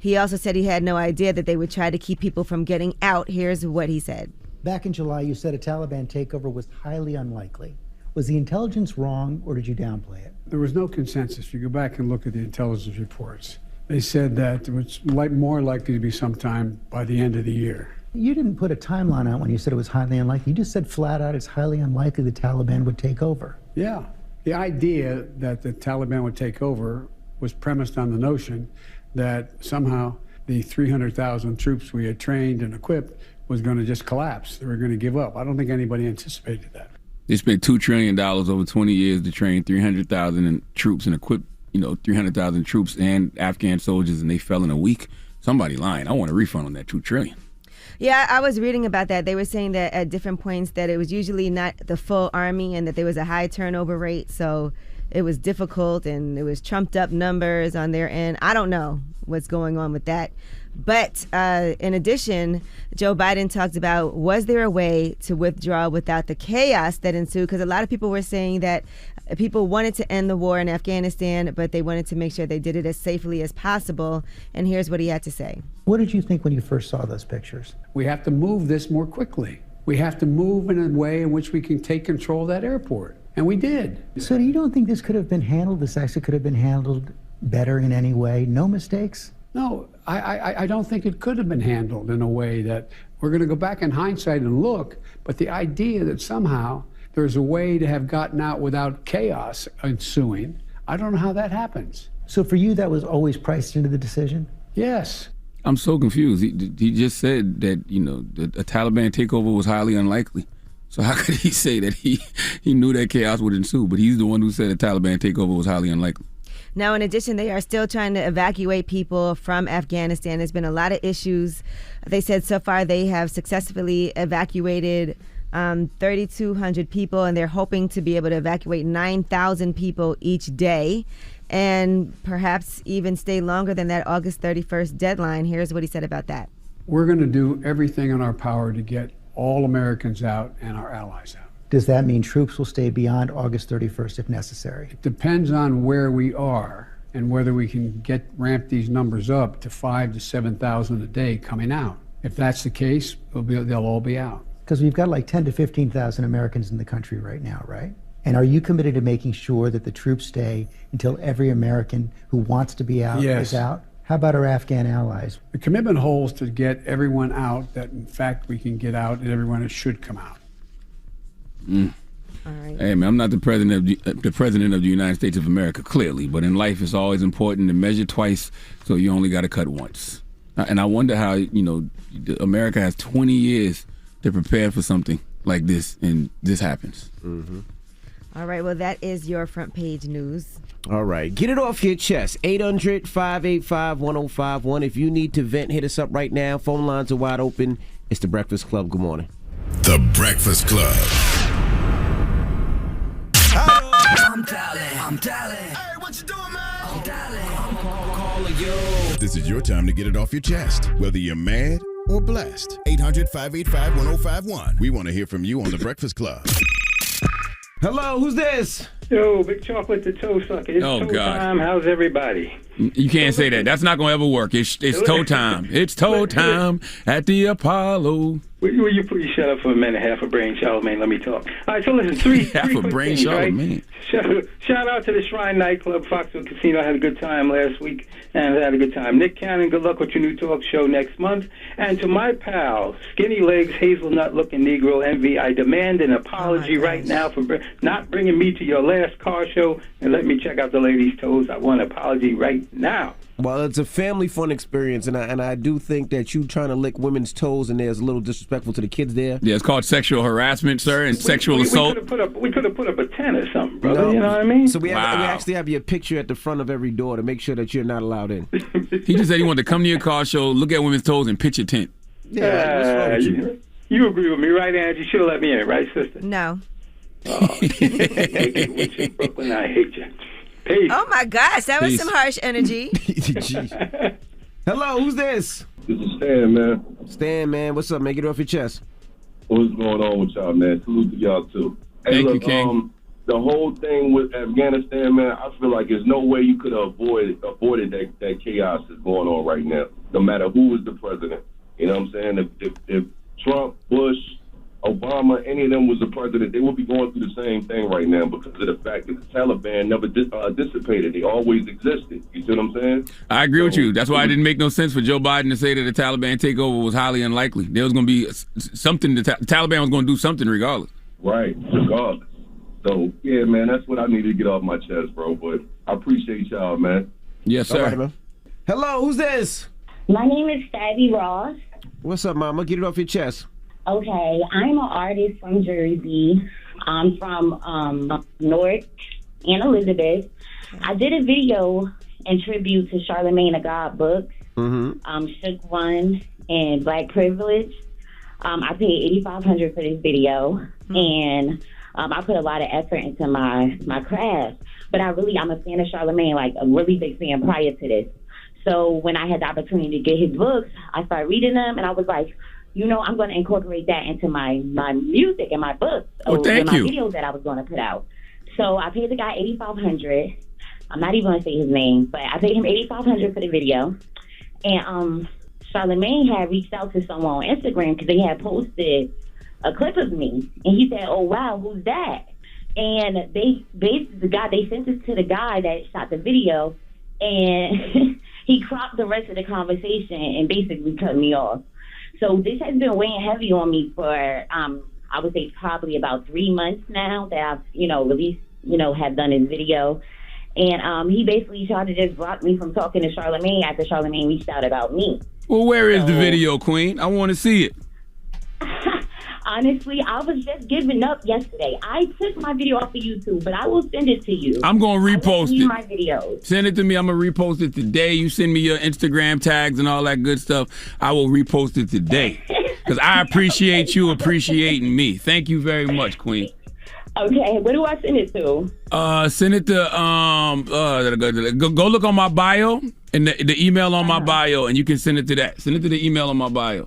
He also said he had no idea that they would try to keep people from getting out. Here's what he said. Back in July, you said a Taliban takeover was highly unlikely. Was the intelligence wrong, or did you downplay it? There was no consensus. If you go back and look at the intelligence reports, they said that it was more likely to be sometime by the end of the year. You didn't put a timeline out when you said it was highly unlikely. You just said flat out it's highly unlikely the Taliban would take over. Yeah. The idea that the Taliban would take over was premised on the notion that somehow the 300,000 troops we had trained and equipped was going to just collapse. They were going to give up. I don't think anybody anticipated that. They spent $2 trillion over 20 years to train 300,000 troops and equip, 300,000 troops and Afghan soldiers, and they fell in a week. Somebody lying. I want a refund on that $2 trillion. Yeah, I was reading about that. They were saying that at different points that it was usually not the full army and that there was a high turnover rate. So it was difficult and it was trumped up numbers on their end. I don't know what's going on with that. But in addition, Joe Biden talked about, was there a way to withdraw without the chaos that ensued? Because a lot of people were saying that people wanted to end the war in Afghanistan, but they wanted to make sure they did it as safely as possible. And here's what he had to say. What did you think when you first saw those pictures? We have to move this more quickly. We have to move in a way in which we can take control of that airport. And we did. So you don't think this could have been handled, this actually could have been handled better in any way? No mistakes? No, I don't think it could have been handled in a way that we're going to go back in hindsight and look, but the idea that somehow there's a way to have gotten out without chaos ensuing, I don't know how that happens. So for you, that was always priced into the decision? Yes. I'm so confused. He just said that, a Taliban takeover was highly unlikely. So how could he say that he knew that chaos would ensue, but he's the one who said a Taliban takeover was highly unlikely? Now, in addition, they are still trying to evacuate people from Afghanistan. There's been a lot of issues. They said so far they have successfully evacuated 3,200 people, and they're hoping to be able to evacuate 9,000 people each day and perhaps even stay longer than that August 31st deadline. Here's what he said about that. We're going to do everything in our power to get all Americans out and our allies out. Does that mean troops will stay beyond August 31st if necessary? It depends on where we are and whether we can ramp these numbers up to 5,000 to 7,000 a day coming out. If that's the case, they'll all be out. Because we've got like 10 to 15,000 Americans in the country right now, right? And are you committed to making sure that the troops stay until every American who wants to be out is out? How about our Afghan allies? The commitment holds to get everyone out that, in fact, we can get out and everyone that should come out. All right. Hey, man, I'm not the president of the United States of America, clearly, but in life it's always important to measure twice, so you only got to cut once. And I wonder how, America has 20 years to prepare for something like this, and this happens. Mm-hmm. All right, well, that is your front page news. All right, get it off your chest. 800-585-1051. If you need to vent, hit us up right now. Phone lines are wide open. It's The Breakfast Club. Good morning. The Breakfast Club. I'm dialing. Hey, what you doing, man? I'm dialing. I'm calling you. This is your time to get it off your chest, whether you're mad or blessed. 800-585-1051. We want to hear from you on The Breakfast Club. Hello, who's this? Yo, Big Chocolate the Toe Sucker. It's toe time. How's everybody? You can't say that. That's not going to ever work. It's toe time. It's toe time at the Apollo. Will you please shut up for a minute? Half a brain, Charlamagne. Let me talk. All right, so listen, three half a quick brain, things, Charlamagne. Right? Shout out to the Shrine Nightclub, Foxville Casino. I had a good time last week, and I had a good time. Nick Cannon, good luck with your new talk show next month. And to my pal, Skinny Legs, Hazelnut-looking Negro Envy, I demand an apology right now for not bringing me to your last car show and let me check out the ladies' toes. I want an apology right now. Well, it's a family fun experience, and I do think that you trying to lick women's toes and there's a little disrespectful to the kids there. Yeah, it's called sexual harassment, sir, and sexual assault. We could have put up a tent or something, brother. No. You know what I mean? So we actually have your picture at the front of every door to make sure that you're not allowed in. He just said he wanted to come to your car show, look at women's toes, and pitch a tent. Yeah, what's wrong with you? You agree with me, right, Angie? You should have let me in, right, sister? No. Oh, Brooklyn, I hate you. Peace. Oh my gosh, that was some harsh energy. Hello, who's this? This is Stan, man. Stan, man, what's up, man? Get it off your chest. What's going on with y'all, man? Salute to y'all, too. Hey, Thank look, you, King. the whole thing with Afghanistan, man, I feel like there's no way you could have avoided that chaos that's going on right now, no matter who was the president. You know what I'm saying? If Trump, Bush, Obama, any of them was the president, they would be going through the same thing right now because of the fact that the Taliban never dissipated. They always existed. You see what I'm saying? I agree with you. That's why it didn't make no sense for Joe Biden to say that the Taliban takeover was highly unlikely. There was going to be something, the Taliban was going to do something regardless. Right, regardless. So, yeah, man, that's what I need to get off my chest, bro. But I appreciate y'all, man. Yes, sir. All right, man. Hello, who's this? My name is Stabby Ross. What's up, mama? Get it off your chest. Okay, I'm an artist from Jersey. I'm from Newark and Elizabeth. I did a video in tribute to Charlamagne the God books, Shook One and Black Privilege. I paid $8,500 for this video, and I put a lot of effort into my craft. But I'm a fan of Charlamagne, like a really big fan prior to this. So when I had the opportunity to get his books, I started reading them, and I was like, you know, I'm going to incorporate that into my music and my books. Oh, thank you. My videos that I was going to put out. So I paid the guy $8,500. I'm not even going to say his name, but I paid him $8,500 for the video. And Charlamagne had reached out to someone on Instagram because they had posted a clip of me. And he said, oh, wow, who's that? And they sent it to the guy that shot the video, and he cropped the rest of the conversation and basically cut me off. So this has been weighing heavy on me for, I would say probably about 3 months now that I've, released, have done his video. And he basically tried to just block me from talking to Charlamagne after Charlamagne reached out about me. Well, where is the video, Queen? I want to see it. Honestly, I was just giving up yesterday. I took my video off of YouTube, but I will send it to you. I'm going to repost it. My videos. Send it to me. I'm going to repost it today. You send me your Instagram tags and all that good stuff. I will repost it today because I appreciate you appreciating me. Thank you very much, Queen. Okay, where do I send it to? Send it to go look on my bio and the email on my bio, and you can send it to that. Send it to the email on my bio.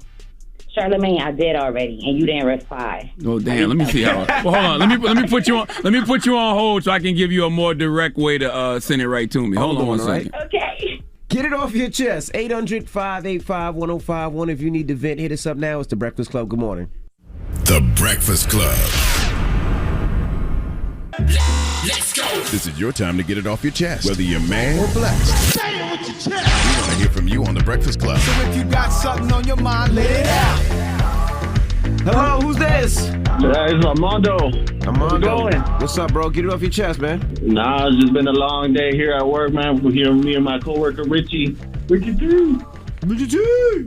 Charlamagne, I did already, and you didn't reply. Oh damn! Let me see how. Well, hold on. Let me put you on. Let me put you on hold so I can give you a more direct way to send it right to me. Hold on one second. Okay. Get it off your chest. 800-585-1051. If you need to vent, hit us up now. It's The Breakfast Club. Good morning. The Breakfast Club. Let's go. This is your time to get it off your chest, whether you're mad or blessed. Say it with your chest. We want to hear from you on The Breakfast Club. So if you got something on your mind, let it out. Hello, who's this? It's Armando. Armando. What's up, bro? Get it off your chest, man. Nah, it's just been a long day here at work, man. We're here, me and my coworker Richie. Richie T. Hey,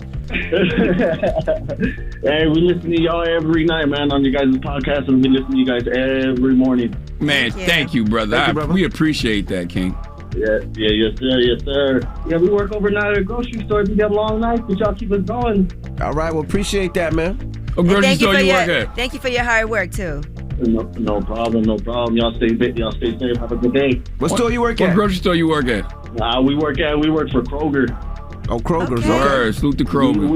we listen to y'all every night, man, on your guys' podcast, and we listen to you guys every morning. Man, thank you, brother. We appreciate that, King. Yes, sir. Yeah, we work overnight at a grocery store. We have long nights, but y'all keep us going. All right, well, appreciate that, man. What grocery store you work at? Thank you for your hard work, too. No problem. Y'all stay safe. Have a good day. What store you work at? What grocery store you work at? We work for Kroger. Oh, Kroger's. Okay. Salute to Kroger.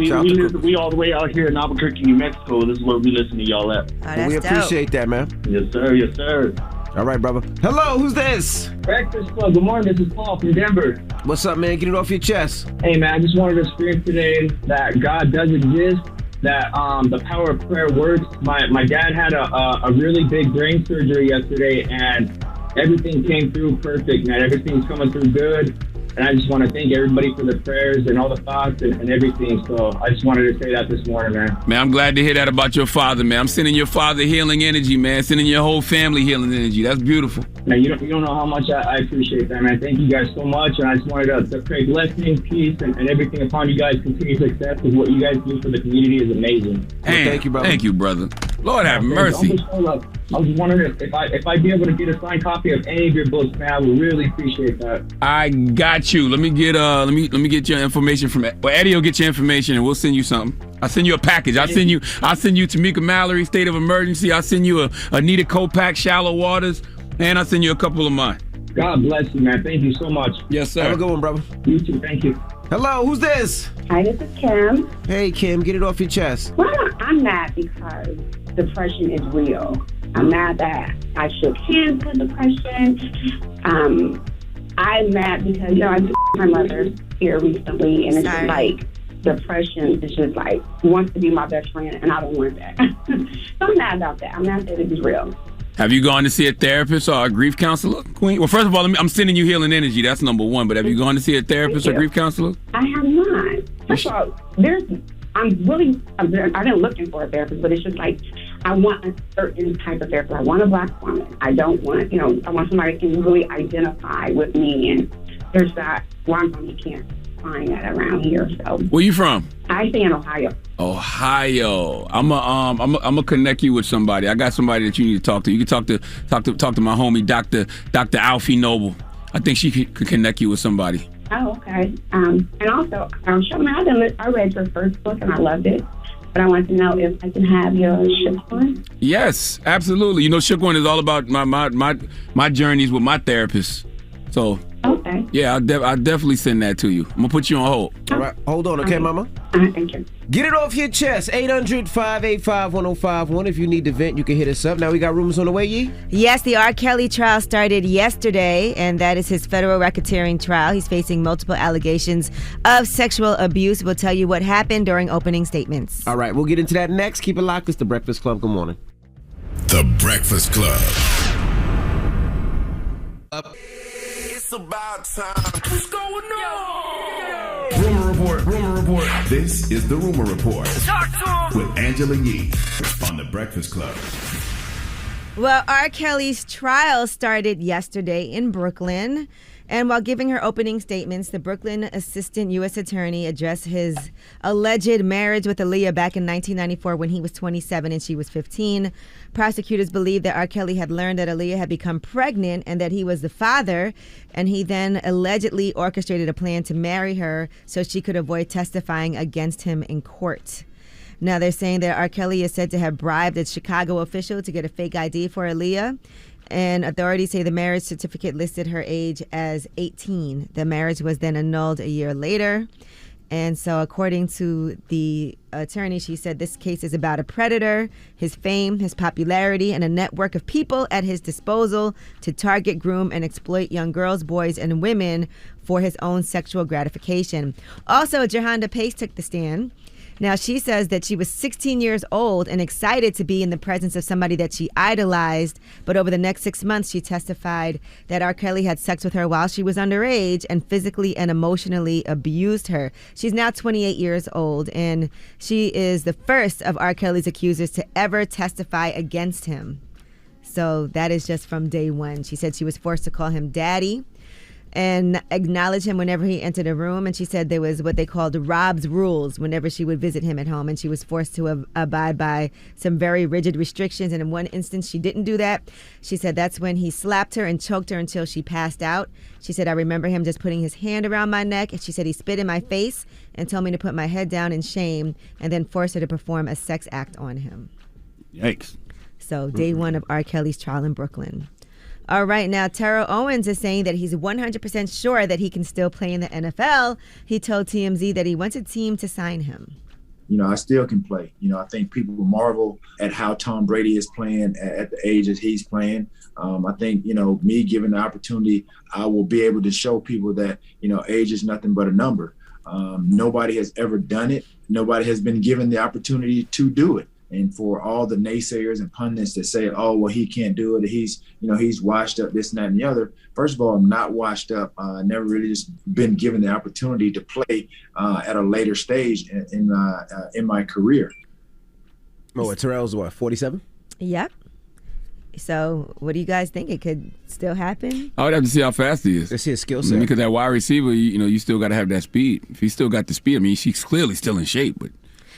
We all the way out here in Albuquerque, New Mexico. This is where we listen to y'all at. Oh, we appreciate that, man. Yes, sir. All right, brother. Hello, who's this? Breakfast Club. Good morning. This is Paul from Denver. What's up, man? Get it off your chest. Hey, man, I just wanted to experience today that God does exist, that the power of prayer works. My dad had a really big brain surgery yesterday, and everything came through perfect, man. Everything's coming through good. And I just want to thank everybody for the prayers and all the thoughts and everything. So I just wanted to say that this morning, man. Man, I'm glad to hear that about your father, man. I'm sending your father healing energy, man. Sending your whole family healing energy. That's beautiful. Man, you don't know how much I appreciate that, man. Thank you guys so much. And I just wanted to pray blessing, peace, and everything upon you guys. Continue success, because what you guys do for the community is amazing. Well, thank you, brother. Thank you, brother. Lord have mercy. I was wondering if I'd be able to get a signed copy of any of your books, man. I would really appreciate that. I got you. Let me get your information from Eddie. Will get your information and we'll send you something. I'll send you a package. I'll send you Tamika Mallory, State of Emergency. I'll send you a Anita Kopak, Shallow Waters, and I'll send you a couple of mine. God bless you, man. Thank you so much. Yes, sir. Have a good one, brother. You too. Thank you. Hello, who's this? Hi, this is Kim. Hey, Kim, get it off your chest. Well, I'm mad because depression is real. I'm mad that I shook hands with depression. I'm mad because, I just my mother here recently, and it's just like depression is just like wants to be my best friend, and I don't want that. So I'm mad about that. I'm mad that it is real. Have you gone to see a therapist or a grief counselor, Queen? Well, first of all, I'm sending you healing energy. That's number one. But have you gone to see a therapist or grief counselor? I have not. First of all, I didn't looking for a therapist, but it's just like I want a certain type of therapist. I want a Black woman. I don't want, I want somebody who can really identify with me. And there's that one you can't find that around here. So where you from? I stay in Ohio. Ohio. I'm gonna connect you with somebody. I got somebody that you need to talk to. You can talk to my homie, Dr. Alfie Noble. I think she could connect you with somebody. Oh, okay. And also, Charlamagne, I read your first book and I loved it. But I want to know if I can have your Shook one. Yes, absolutely. Shook one is all about my journeys with my therapist. So. Okay. Yeah, I'll definitely send that to you. I'm gonna put you on hold. All right, hold on, okay, Mama? Thank you. Get it off your chest. 800-585-1051. If you need to vent, you can hit us up. Now we got rumors on the way, Yee? Yes, the R. Kelly trial started yesterday, and that is his federal racketeering trial. He's facing multiple allegations of sexual abuse. We'll tell you what happened during opening statements. All right, we'll get into that next. Keep it locked. It's The Breakfast Club. Good morning. The Breakfast Club. It's about time. What's going on? Rumor report. This is the Rumor Report Talk to him. with Angela Yee on The Breakfast Club. Well, R. Kelly's trial started yesterday in Brooklyn. And while giving her opening statements, the Brooklyn Assistant U.S. Attorney addressed his alleged marriage with Aaliyah back in 1994 when he was 27 and she was 15. Prosecutors believe that R. Kelly had learned that Aaliyah had become pregnant and that he was the father, and he then allegedly orchestrated a plan to marry her so she could avoid testifying against him in court. Now they're saying that R. Kelly is said to have bribed a Chicago official to get a fake ID for Aaliyah. And authorities say the marriage certificate listed her age as 18. The marriage was then annulled a year later. And so according to the attorney, she said this case is about a predator, his fame, his popularity, and a network of people at his disposal to target, groom, and exploit young girls, boys, and women for his own sexual gratification. Also, Jahanda Pace took the stand. Now, she says that she was 16 years old and excited to be in the presence of somebody that she idolized. But over the next 6 months, she testified that R. Kelly had sex with her while she was underage and physically and emotionally abused her. She's now 28 years old, and she is the first of R. Kelly's accusers to ever testify against him. So that is just from day one. She said she was forced to call him daddy and acknowledge him whenever he entered a room. And she said there was what they called Rob's rules whenever she would visit him at home, and she was forced to abide by some very rigid restrictions. And in one instance, she didn't do that. She said that's when he slapped her and choked her until she passed out. She said, I remember him just putting his hand around my neck, and she said he spit in my face and told me to put my head down in shame and then forced her to perform a sex act on him. Yikes. So day one of R. Kelly's trial in Brooklyn. All right, now Terrell Owens is saying that he's 100% sure that he can still play in the NFL. He told TMZ that he wants a team to sign him. I still can play. I think people will marvel at how Tom Brady is playing at the age that he's playing. I think, me given the opportunity, I will be able to show people that, age is nothing but a number. Nobody has ever done it. Nobody has been given the opportunity to do it. And for all the naysayers and pundits that say, oh, well, he can't do it, he's washed up, this and that and the other. First of all, I'm not washed up. Never really just been given the opportunity to play at a later stage in my career. Oh, Terrell's what, 47? Yep. So what do you guys think? It could still happen? I would have to see how fast he is. Let's see his skill set. Because that wide receiver, you still got to have that speed. If he's still got the speed, she's clearly still in shape, but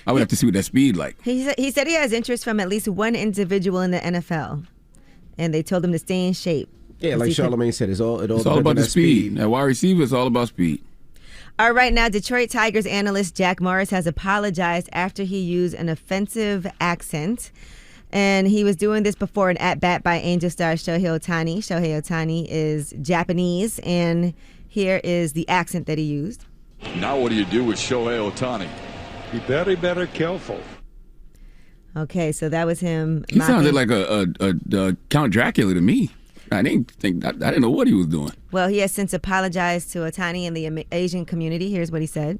I would have to see what that speed like. He said he has interest from at least one individual in the NFL, and they told him to stay in shape. Yeah, like Charlamagne said, it's all about the speed. That wide receiver is all about speed. All right, now Detroit Tigers analyst Jack Morris has apologized after he used an offensive accent. And he was doing this before an at-bat by Angel star Shohei Ohtani. Shohei Ohtani is Japanese, and here is the accent that he used. Now what do you do with Shohei Ohtani? Be very, very careful. Okay, so that was him. He sounded like a Count Dracula to me. I didn't know what he was doing. Well, he has since apologized to Otani and the Asian community. Here's what he said.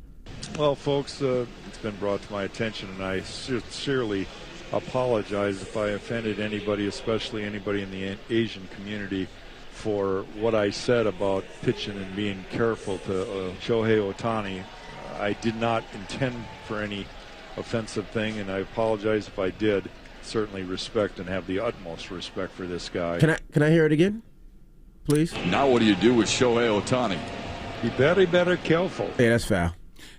Well, folks, it's been brought to my attention, and I sincerely apologize if I offended anybody, especially anybody in the Asian community, for what I said about pitching and being careful to Shohei Ohtani. I did not intend for any offensive thing, and I apologize if I did. Certainly respect and have the utmost respect for this guy. Can I hear it again, please? Now what do you do with Shohei Ohtani? Be very careful. Yeah, that's foul.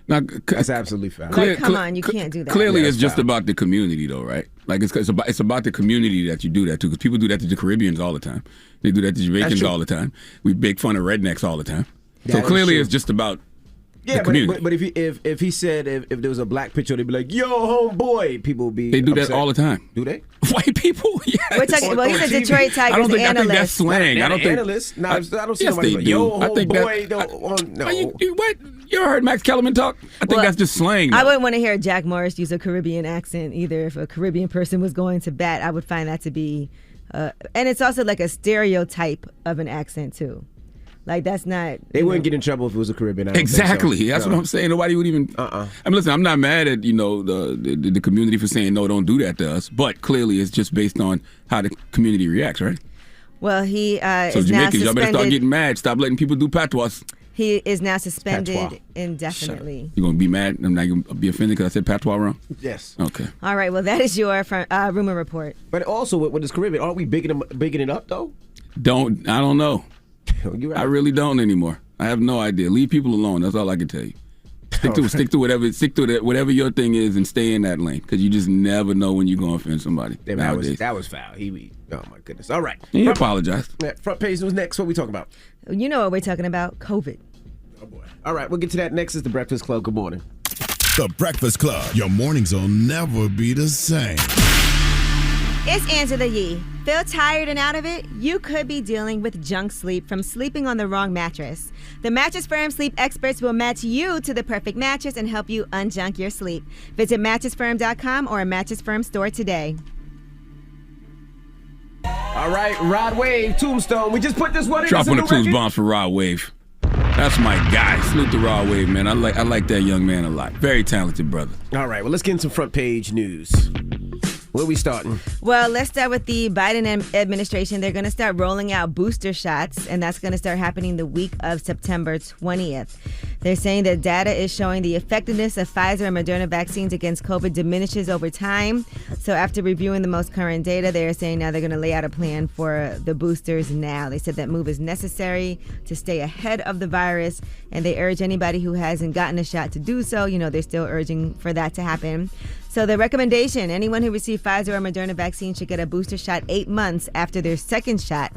Now, that's absolutely foul. Come on, you can't do that. Clearly, it's just about the community, though, right? Like it's about the community that you do that to, because people do that to the Caribbeans all the time. They do that to Jamaicans all the time. We make fun of rednecks all the time. So clearly, it's just about the community. But if he said if there was a black picture, they'd be like, "Yo, homeboy," people would be. They do upset. that all the time. Do they? White people? Yes. We're talking, well, he's a Detroit Tigers analyst. I think that's slang. I don't think analyst. No, I don't see yes, nobody they like, do. "Yo, I think homeboy." No. What? You ever heard Max Kellerman talk? I think that's just slang. I wouldn't want to hear Jack Morris use a Caribbean accent either. If a Caribbean person was going to bat, I would find that to be, and it's also like a stereotype of an accent too. Like that's not. They wouldn't get in trouble if it was a Caribbean. Exactly. So. That's what I'm saying. Nobody would even. I mean, listen. I'm not mad at the community for saying no, don't do that to us. But clearly, it's just based on how the community reacts, right? Well, he so is now Jamaicans, y'all better start getting mad. Stop letting people do patois. He is now suspended indefinitely. You gonna be mad? I'm not gonna be offended because I said patois wrong? Yes. Okay. All right. Well, that is your rumor report. But also with this Caribbean, aren't we bigging it up though? I don't know. Right. I really don't anymore. I have no idea. Leave people alone. That's all I can tell you. Stick to whatever your thing is, and stay in that lane, because you just never know when you're gonna offend somebody. That was foul. Oh my goodness. All right. He apologized. Front page news next. What we talking about? You know what we're talking about? COVID. Oh boy. All right. We'll get to that next. Is the Breakfast Club. Good morning. The Breakfast Club. Your mornings will never be the same. It's Angela Yee. Feel tired and out of it? You could be dealing with junk sleep from sleeping on the wrong mattress. The Mattress Firm sleep experts will match you to the perfect mattress and help you unjunk your sleep. Visit mattressfirm.com or a Mattress Firm store today. All right, Rod Wave, Tombstone. We just put this one in. Drop on the clues bombs for Rod Wave. That's my guy. Salute to Rod Wave, man. I like that young man a lot. Very talented brother. All right, well, let's get into front page news. Where are we starting? Well, let's start with the Biden administration. They're going to start rolling out booster shots, and that's going to start happening the week of September 20th. They're saying that data is showing the effectiveness of Pfizer and Moderna vaccines against COVID diminishes over time. So after reviewing the most current data, they're saying now they're going to lay out a plan for the boosters now. They said that move is necessary to stay ahead of the virus, and they urge anybody who hasn't gotten a shot to do so. You know, they're still urging for that to happen. So the recommendation, anyone who received Pfizer or Moderna vaccine should get a booster shot 8 months after their second shot.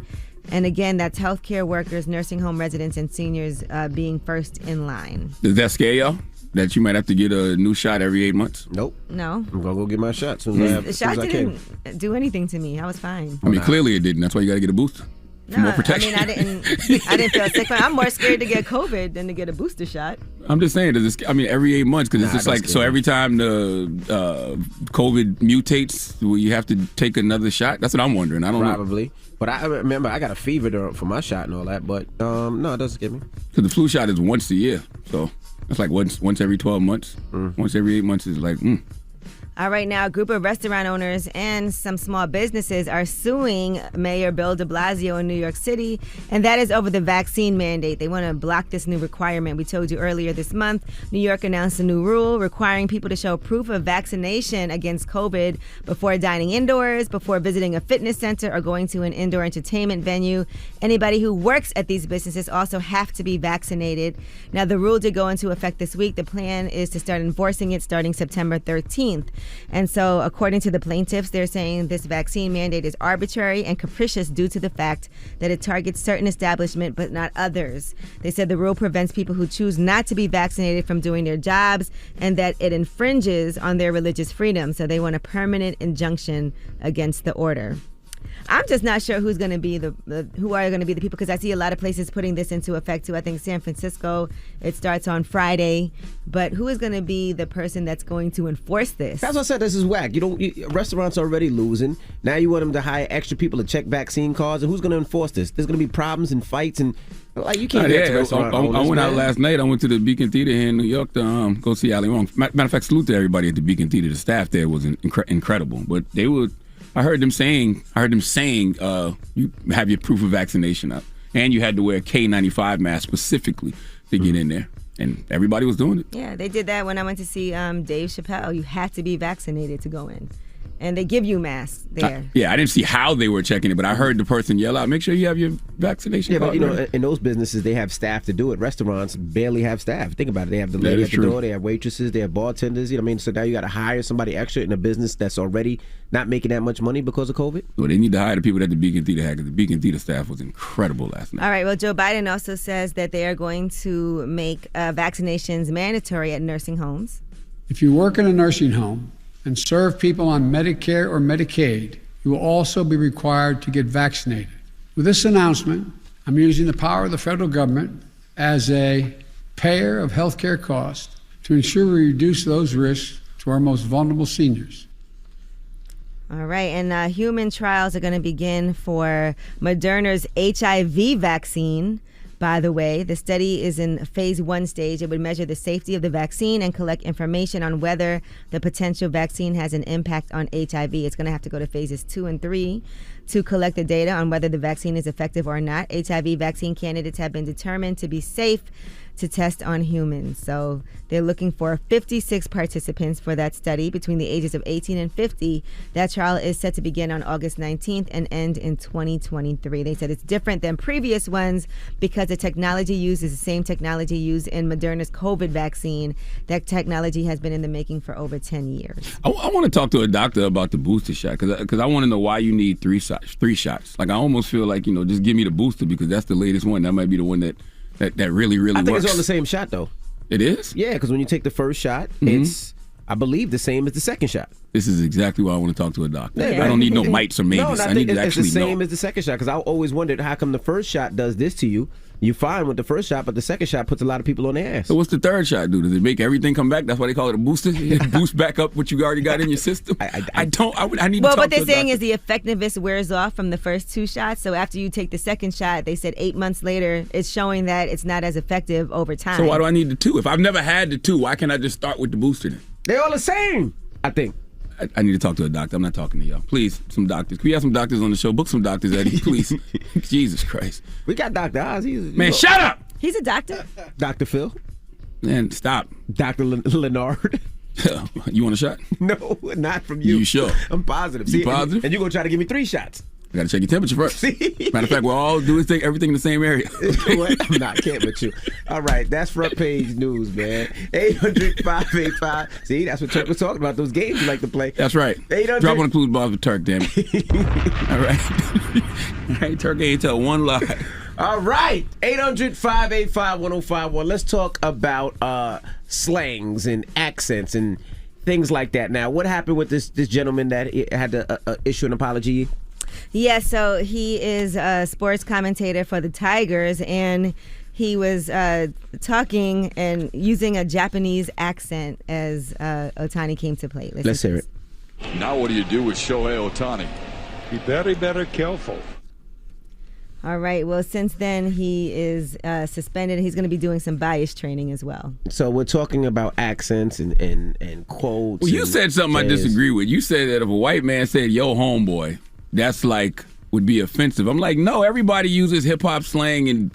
And again, that's healthcare workers, nursing home residents, and seniors being first in line. Does that scare y'all? That you might have to get a new shot every 8 months? Nope. No. I'm going to go get my shot The shot didn't do anything to me. I was fine. I mean, clearly it didn't. That's why you got to get a booster. For more protection. I mean, I didn't feel sick. I'm more scared to get COVID than to get a booster shot. I'm just saying, every 8 months, because it's just like, so every time the COVID mutates, will you have to take another shot? That's what I'm wondering. I don't know. Probably. But I remember I got a fever for my shot and all that, but no, it doesn't get me. Because the flu shot is once a year, so it's like once every 12 months. Once every 8 months is like, All right, now a group of restaurant owners and some small businesses are suing Mayor Bill de Blasio in New York City, and that is over the vaccine mandate. They want to block this new requirement. We told you earlier this month, New York announced a new rule requiring people to show proof of vaccination against COVID before dining indoors, before visiting a fitness center, or going to an indoor entertainment venue. Anybody who works at these businesses also have to be vaccinated. Now, the rule did go into effect this week. The plan is to start enforcing it starting September 13th. And so, according to the plaintiffs, they're saying this vaccine mandate is arbitrary and capricious due to the fact that it targets certain establishments but not others. They said the rule prevents people who choose not to be vaccinated from doing their jobs, and that it infringes on their religious freedom. So they want a permanent injunction against the order. I'm just not sure who's going to be who are going to be the people, because I see a lot of places putting this into effect too. I think San Francisco, it starts on Friday, but who is going to be the person that's going to enforce this? That's what I said. This is whack. Restaurants are already losing. Now you want them to hire extra people to check vaccine cards, and who's going to enforce this? There's going to be problems and fights, and like you can't get to restaurant owners, I went out man. last night. I went to the Beacon Theater here in New York to go see Ali Wong. Matter of fact, salute to everybody at the Beacon Theater. The staff there was incredible, but they would. I heard them saying, you have your proof of vaccination up, and you had to wear a K95 mask specifically to get in there, and everybody was doing it. Yeah, they did that when I went to see Dave Chappelle. You had to be vaccinated to go in, and they give you masks there. I didn't see how they were checking it, but I heard the person yell out, "Make sure you have your vaccination Yeah, card." but in those businesses, they have staff to do it. Restaurants barely have staff. Think about it. They have the lady at the door, they have waitresses, they have bartenders. You know what I mean? So now you got to hire somebody extra in a business that's already not making that much money because of COVID. Well, they need to hire the people that the Beacon Theater had, because the Beacon Theater staff was incredible last night. All right, well, Joe Biden also says that they are going to make vaccinations mandatory at nursing homes. If you work in a nursing home and serve people on Medicare or Medicaid, you will also be required to get vaccinated. With this announcement, I'm using the power of the federal government as a payer of health care costs to ensure we reduce those risks to our most vulnerable seniors. All right, and human trials are going to begin for Moderna's HIV vaccine. By the way, the study is in phase 1 stage. It would measure the safety of the vaccine and collect information on whether the potential vaccine has an impact on HIV. It's going to have to go to phases 2 and 3 to collect the data on whether the vaccine is effective or not. HIV vaccine candidates have been determined to be safe to test on humans. So they're looking for 56 participants for that study between the ages of 18 and 50. That trial is set to begin on August 19th and end in 2023. They said it's different than previous ones because the technology used is the same technology used in Moderna's COVID vaccine. That technology has been in the making for over 10 years. I want to talk to a doctor about the booster shot, because I want to know why you need three shots. Like, I almost feel like, just give me the booster, because that's the latest one. That might be the one that really works. I think it's all the same shot, though. It is? Yeah, because when you take the first shot, it's, I believe, the same as the second shot. This is exactly why I want to talk to a doctor. Yeah, I don't need no mites or maybes. I need to actually know. It's the same as the second shot, because I always wondered how come the first shot does this to you. You're fine with the first shot, but the second shot puts a lot of people on their ass. So what's the third shot do? Does it make everything come back? That's why they call it a booster? It boosts back up what you already got in your system? I need to talk to a doctor. Well, what they're saying is the effectiveness wears off from the first 2 shots. So after you take the second shot, they said 8 months later, it's showing that it's not as effective over time. So why do I need the 2? If I've never had the 2, why can't I just start with the booster then? They're all the same, I think. I need to talk to a doctor. I'm not talking to y'all. Please, some doctors. Can we have some doctors on the show? Book some doctors, Eddie, please. Jesus Christ. We got Dr. Oz. Man, shut up! He's a doctor. Dr. Phil. Man, stop. Dr. Leonard. You want a shot? No, not from you. You sure? I'm positive. You positive? And you're going to try to give me 3 shots. I got to check your temperature first. Matter of fact, we're all doing everything in the same area. I'm not kidding with you. All right, that's front page news, man. 800-585. See, that's what Turk was talking about. Those games you like to play. That's right. 800. Drop on the clues bars with Turk, damn it. All right. All right, Turk ain't tell one lie. All right, 800-585-1051. Let's talk about slangs and accents and things like that. Now, what happened with this gentleman that had to issue an apology? Yeah, so he is a sports commentator for the Tigers, and he was talking and using a Japanese accent as Ohtani came to play. Let's hear it. Now what do you do with Shohei Ohtani? Be very, very careful. All right. Well, since then, he is suspended. He's going to be doing some bias training as well. So we're talking about accents and quotes. Well, you said something I disagree with. You said that if a white man said, yo, homeboy, that's like would be offensive. I'm like, no, everybody uses hip-hop slang and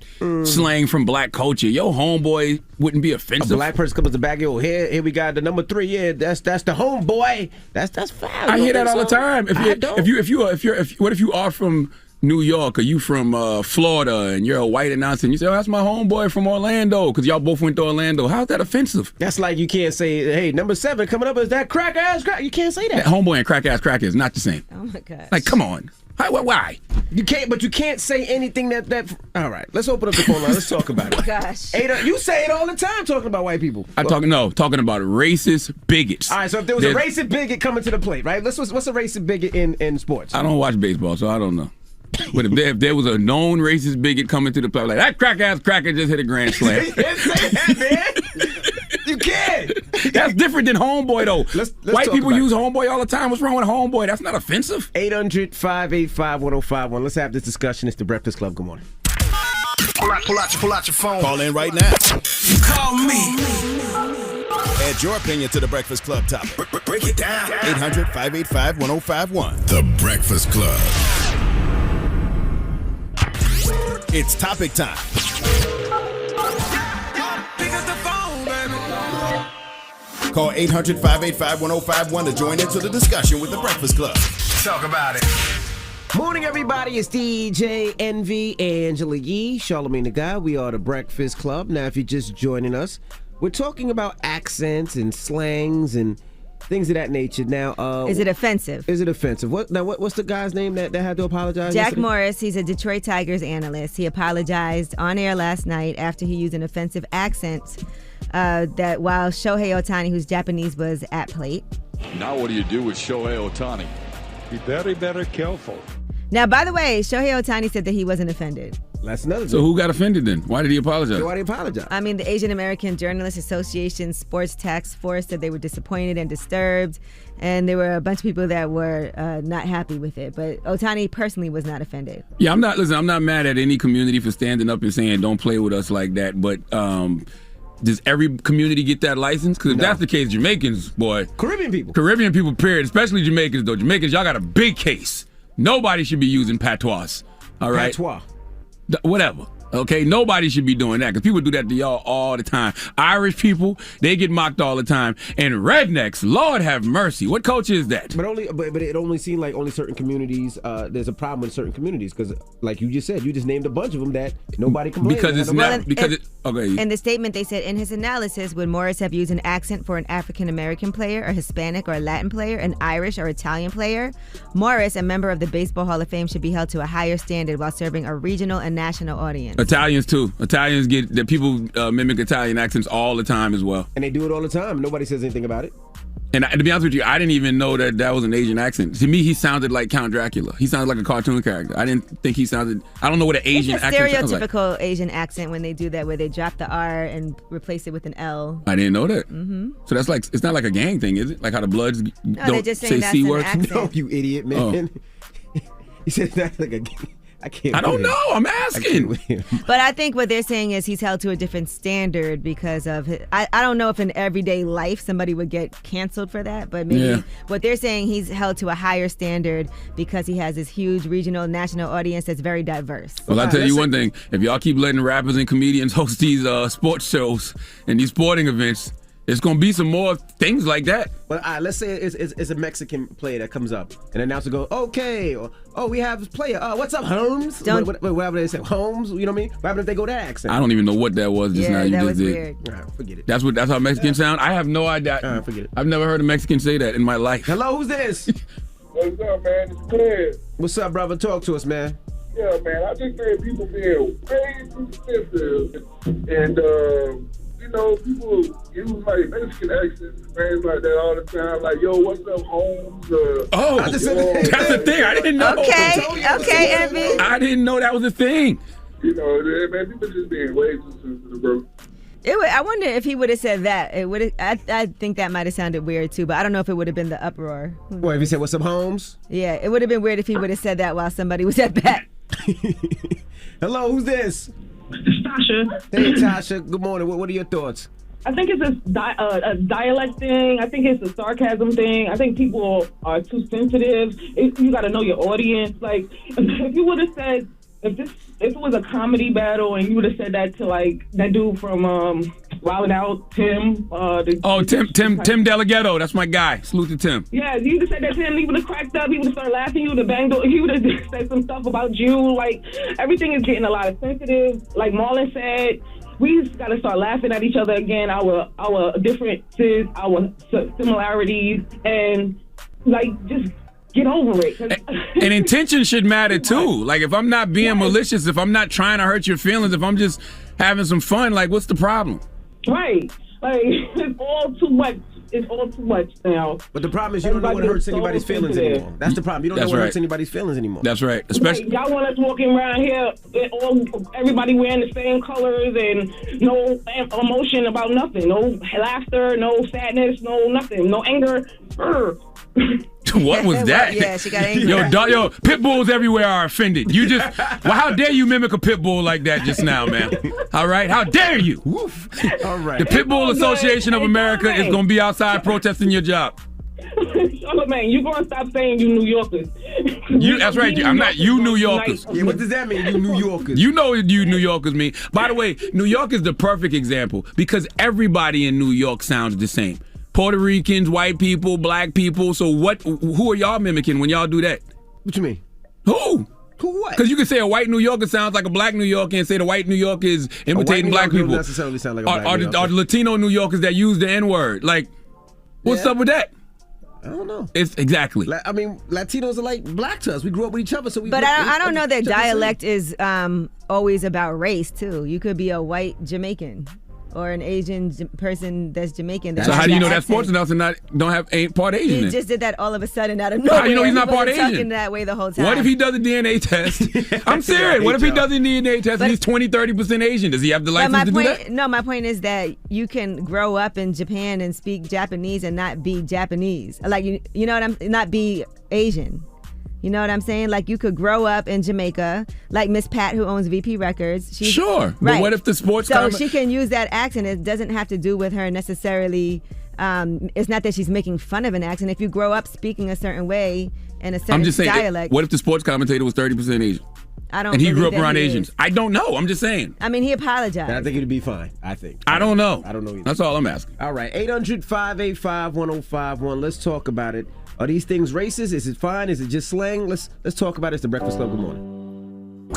slang from black culture. Yo, homeboy wouldn't be offensive. A black person comes to the back, yo, here we got the number 3. Yeah, that's the homeboy. That's foul. I hear that all the time. What if you are from New York or you from Florida and you're a white announcer and you say, oh, that's my homeboy from Orlando because y'all both went to Orlando. How's that offensive? That's like you can't say, hey, number 7 coming up is that crack ass crack. You can't say that. Homeboy and crack ass crack is not the same. Oh my God. Like, come on. Why? You can't say anything that. All right, let's open up the phone line. Let's talk about it. Gosh. Ada, you say it all the time talking about white people. Talking about racist bigots. All right, so if there was a racist bigot coming to the plate, right? What's a racist bigot in sports? I don't watch baseball, so I don't know. But if there was a known racist bigot coming to the plate, like that cracker just hit a grand slam. You can't say that, man. You can't. That's different than homeboy, though. Let's White people use homeboy all the time. What's wrong with homeboy? That's not offensive. 800-585-1051. Let's have this discussion. It's the Breakfast Club. Good morning. Pull out your phone. Call in right now. Call me. Add your opinion to the Breakfast Club topic. Break it down. 800-585-1051. The Breakfast Club. It's topic time. Call 800-585-1051 to join into the discussion with the Breakfast Club. Talk about it. Morning, everybody. It's DJ Envy, Angela Yee, Charlamagne the Guy. We are the Breakfast Club. Now, if you're just joining us, we're talking about accents and slangs and things of that nature. Now, is it offensive? Is it offensive? What's the guy's name that had to apologize? Jack yesterday? Morris. He's a Detroit Tigers analyst. He apologized on air last night after he used an offensive accent that while Shohei Ohtani, who's Japanese, was at plate. Now what do you do with Shohei Ohtani? Be very, very careful. Now, by the way, Shohei Ohtani said that he wasn't offended. That's another thing. So who got offended then? Why did he apologize? Why did he apologize? I mean, the Asian American Journalists Association Sports Task Force said they were disappointed and disturbed, and there were a bunch of people that were not happy with it. But Ohtani personally was not offended. Yeah, I'm not mad at any community for standing up and saying don't play with us like that. But does every community get that license? Because if that's the case, Jamaicans, boy. Caribbean people, period. Especially Jamaicans, though. Jamaicans, y'all got a big case. Nobody should be using patois. All right? Patois. Whatever. Okay? Nobody should be doing that because people do that to y'all all the time. Irish people, they get mocked all the time. And rednecks, Lord have mercy. What culture is that? But it only seemed like only certain communities, there's a problem with certain communities because, like you just said, you just named a bunch of them that nobody complained. Because it's not, because it, okay. In the statement, they said, in his analysis, would Morris have used an accent for an African-American player, a Hispanic or a Latin player, an Irish or Italian player? Morris, a member of the Baseball Hall of Fame, should be held to a higher standard while serving a regional and national audience. Italians, too. Italians that people mimic Italian accents all the time as well. And they do it all the time. Nobody says anything about it. And to be honest with you, I didn't even know that was an Asian accent. To me, he sounded like Count Dracula. He sounded like a cartoon character. I didn't think he sounded... I don't know what an Asian accent sounds like. It's a stereotypical Asian accent when they do that, where they drop the R and replace it with an L. I didn't know that. Mm-hmm. So that's like... It's not like a gang thing, is it? Like how the Bloods don't say C words? No, you idiot, man. Oh. He said that's like a gang. I don't know. I'm asking. But I think what they're saying is he's held to a different standard because of his, I don't know if in everyday life somebody would get canceled for that, but maybe what they're saying, he's held to a higher standard because he has this huge regional, national audience that's very diverse. Well, I'll tell you one thing. If y'all keep letting rappers and comedians host these sports shows and these sporting events, it's going to be some more things like that. Well, let's say it's a Mexican player that comes up, and the announcer goes, okay, or, oh, we have this player. What's up, Holmes? Whatever they say, Holmes, you know what I mean? What happened if they go to accent? I don't even know what that was just now. You that just was did. Weird. All right, forget it. That's how Mexicans sound? I have no idea. Forget it. I've never heard a Mexican say that in my life. Hello, who's this? What's up, man? It's Claire. What's up, brother? Talk to us, man. Yeah, man. I just think people being way too sensitive and, you know, people use like Mexican accents and things like that all the time. Like, yo, what's up, Holmes? That's the thing. I didn't know. Okay, Envy. I didn't know that was a thing. You know, man, people just being way too sensitive, bro. I wonder if he would have said that. It would. I think that might have sounded weird too, but I don't know if it would have been the uproar. What if he said, "What's up, Holmes"? Yeah, it would have been weird if he would have said that while somebody was at bat. Hello, who's this? It's Tasha. Hey, Tasha. Good morning. What are your thoughts? I think it's a dialect thing. I think it's a sarcasm thing. I think people are too sensitive. You got to know your audience. Like, if you would have said, if it was a comedy battle and you would have said that to like that dude from Wildin' Out, Tim. Tim Delgado. That's my guy. Salute to Tim. Yeah, you would have said that to him. He would have cracked up. He would have started laughing. You would have banged. He would have said some stuff about you. Like, everything is getting a lot of sensitive. Like Marlon said, we just got to start laughing at each other again. Our differences, our similarities, and like just get over it. And intention should matter too. Like if I'm not being malicious, if I'm not trying to hurt your feelings, if I'm just having some fun, like what's the problem? Right. Like it's all too much. It's all too much now. But the problem is you don't know what hurts anybody's feelings anymore. That's the problem. You don't know what hurts anybody's feelings anymore. That's right. Especially y'all want us walking around here, everybody wearing the same colors and no emotion about nothing. No laughter, no sadness, no nothing, no anger. What was that? Yeah, she got angry. Yo, pit bulls everywhere are offended. You just, well, how dare you mimic a pit bull like that just now, man? All right, how dare you? Woof. All right. The Pit Bull Association of America is going to be outside protesting your job. Charlamagne, you gonna stop saying you New Yorkers? That's right. I'm not you New Yorkers. Yeah, what does that mean, you New Yorkers? You know what you New Yorkers mean. By the way, New York is the perfect example because everybody in New York sounds the same. Puerto Ricans, white people, black people. So who are y'all mimicking when y'all do that? What you mean? Who? Who what? Because you can say a white New Yorker sounds like a black New Yorker and say the white New Yorker is imitating black people. Don't necessarily sound like a black New Yorker. Are the Latino New Yorkers that use the N-word. Like, what's up with that? I don't know. It's exactly. I mean, Latinos are like black to us. We grew up with each other, so we. But I don't know that dialect is always about race too. You could be a white Jamaican or an Asian person that's Jamaican. So how do you know that sports announcer ain't part Asian? He just did that all of a sudden out of nowhere. How you know he's not part Asian? Talking that way the whole time. What if he does a DNA test? I'm serious. What if he does a DNA test and he's 20-30% Asian? Does he have the license to do that? No, my point is that you can grow up in Japan and speak Japanese and not be Japanese. Like you know what I'm not be Asian. You know what I'm saying? Like you could grow up in Jamaica, like Miss Pat who owns VP Records. Sure. Right. But what if the sports So she can use that accent. It doesn't have to do with her necessarily. It's not that she's making fun of an accent. If you grow up speaking a certain way and a certain I'm just saying, dialect. What if the sports commentator was 30% Asian? I don't. And he grew up believe that around he Asians. is. I don't know. I'm just saying. I mean, he apologized. I think it'd be fine. I think. I don't know. I don't know either. That's all I'm asking. All right, 800-585-1051. Let's talk about it. Are these things racist? Is it fine? Is it just slang? Let's talk about it. It's the Breakfast Club. Good morning.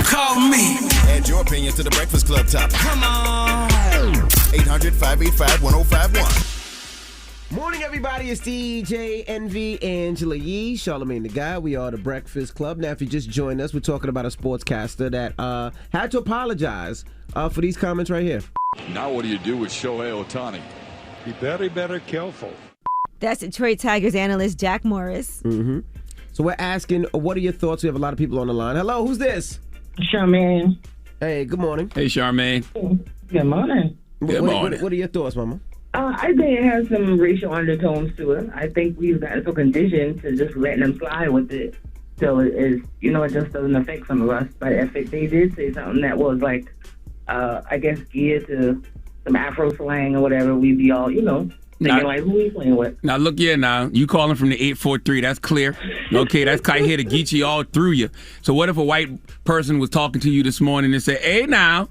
Call me. Add your opinion to the Breakfast Club topic. Come on. 800-585-1051. Morning, everybody. It's DJ Envy, Angela Yee, Charlamagne the Guy. We are the Breakfast Club. Now, if you just joined us, we're talking about a sportscaster that had to apologize for these comments right here. Now what do you do with Shohei Ohtani? Be very, very careful. That's Detroit Tigers analyst Jack Morris. Mm-hmm. So we're asking, what are your thoughts? We have a lot of people on the line. Hello, who's this? Charlamagne. Hey, good morning. Hey, Charlamagne. Good morning. Good morning. What are your thoughts, Mama? I think it has some racial undertones to it. I think we've gotten so conditioned to just letting them fly with it. So it just doesn't affect some of us. But if they did say something that was like, I guess geared to some Afro slang or whatever, we'd be all, thinking like, who are we playing with? Now, look here now. You calling from the 843. That's clear. Okay, that's Kai here to Geechee all through you. So what if a white person was talking to you this morning and said, hey, now.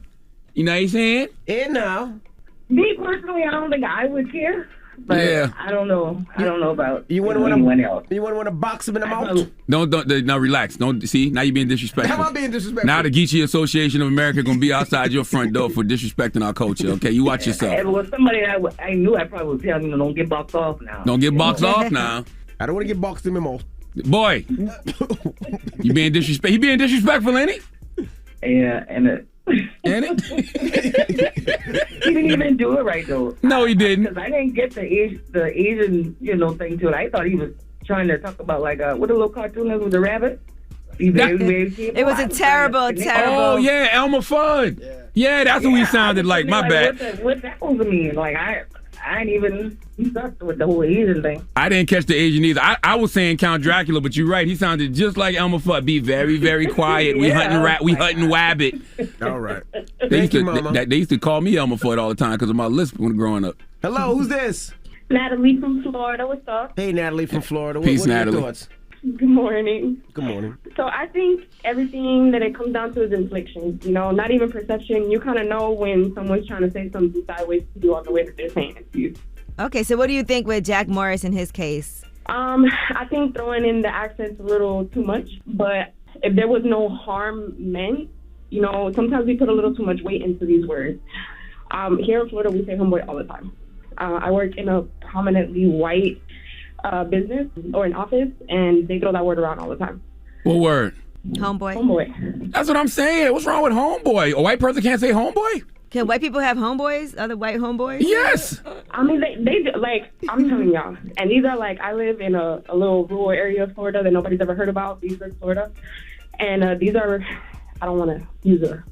You know what he's saying? Hey, now. Me personally, I don't think I would care. But yeah. I don't know. I don't know about anyone else. You want to box him in the mouth? Don't. Now relax. Don't see. Now you're being disrespectful. How am I being disrespectful? Now the Geechee Association of America gonna be outside your front door for disrespecting our culture. Okay, you watch yourself. If it was somebody I knew, I probably would tell him, don't get boxed off now. Don't get boxed off now. I don't want to get boxed in my mouth. Boy, you being disrespectful. He being disrespectful, ain't he? Yeah, and Ain't it? He didn't even do it right though. No, he didn't. Because I didn't get the Asian, thing to it. I thought he was trying to talk about like what a little cartoon is with the rabbit. It was a terrible. Oh yeah, Elmer Fudd. Yeah, that's what he sounded like. My bad. What's that supposed to mean? Like I ain't even stuck with the whole Asian thing. I didn't catch the Asian either. I was saying Count Dracula, but you're right. He sounded just like Elmer Fudd. Be very, very quiet. We hunting wabbit. All right. They used to call me Elmer Fudd all the time because of my lisp when growing up. Hello, who's this? Natalie from Florida. What's up? Hey, Natalie from Florida. Peace, what are Natalie. your thoughts? Good morning. Good morning. So I think everything that it comes down to is inflection. Not even perception. You kind of know when someone's trying to say something sideways to you on the way that they're saying it to you. Okay, so what do you think with Jack Morris in his case? I think throwing in the accent's a little too much, but if there was no harm meant, You know, sometimes we put a little too much weight into these words. Here in Florida, we say homeboy all the time. I work in a prominently white business or an office, and they throw that word around all the time. What word? Homeboy. Homeboy. That's what I'm saying. What's wrong with homeboy? A white person can't say homeboy? Can white people have homeboys? Other white homeboys? Yes. I mean, they like, I'm telling y'all. And these are like, I live in a little rural area of Florida that nobody's ever heard about, Beachburg, Florida. And these are, I don't want to use an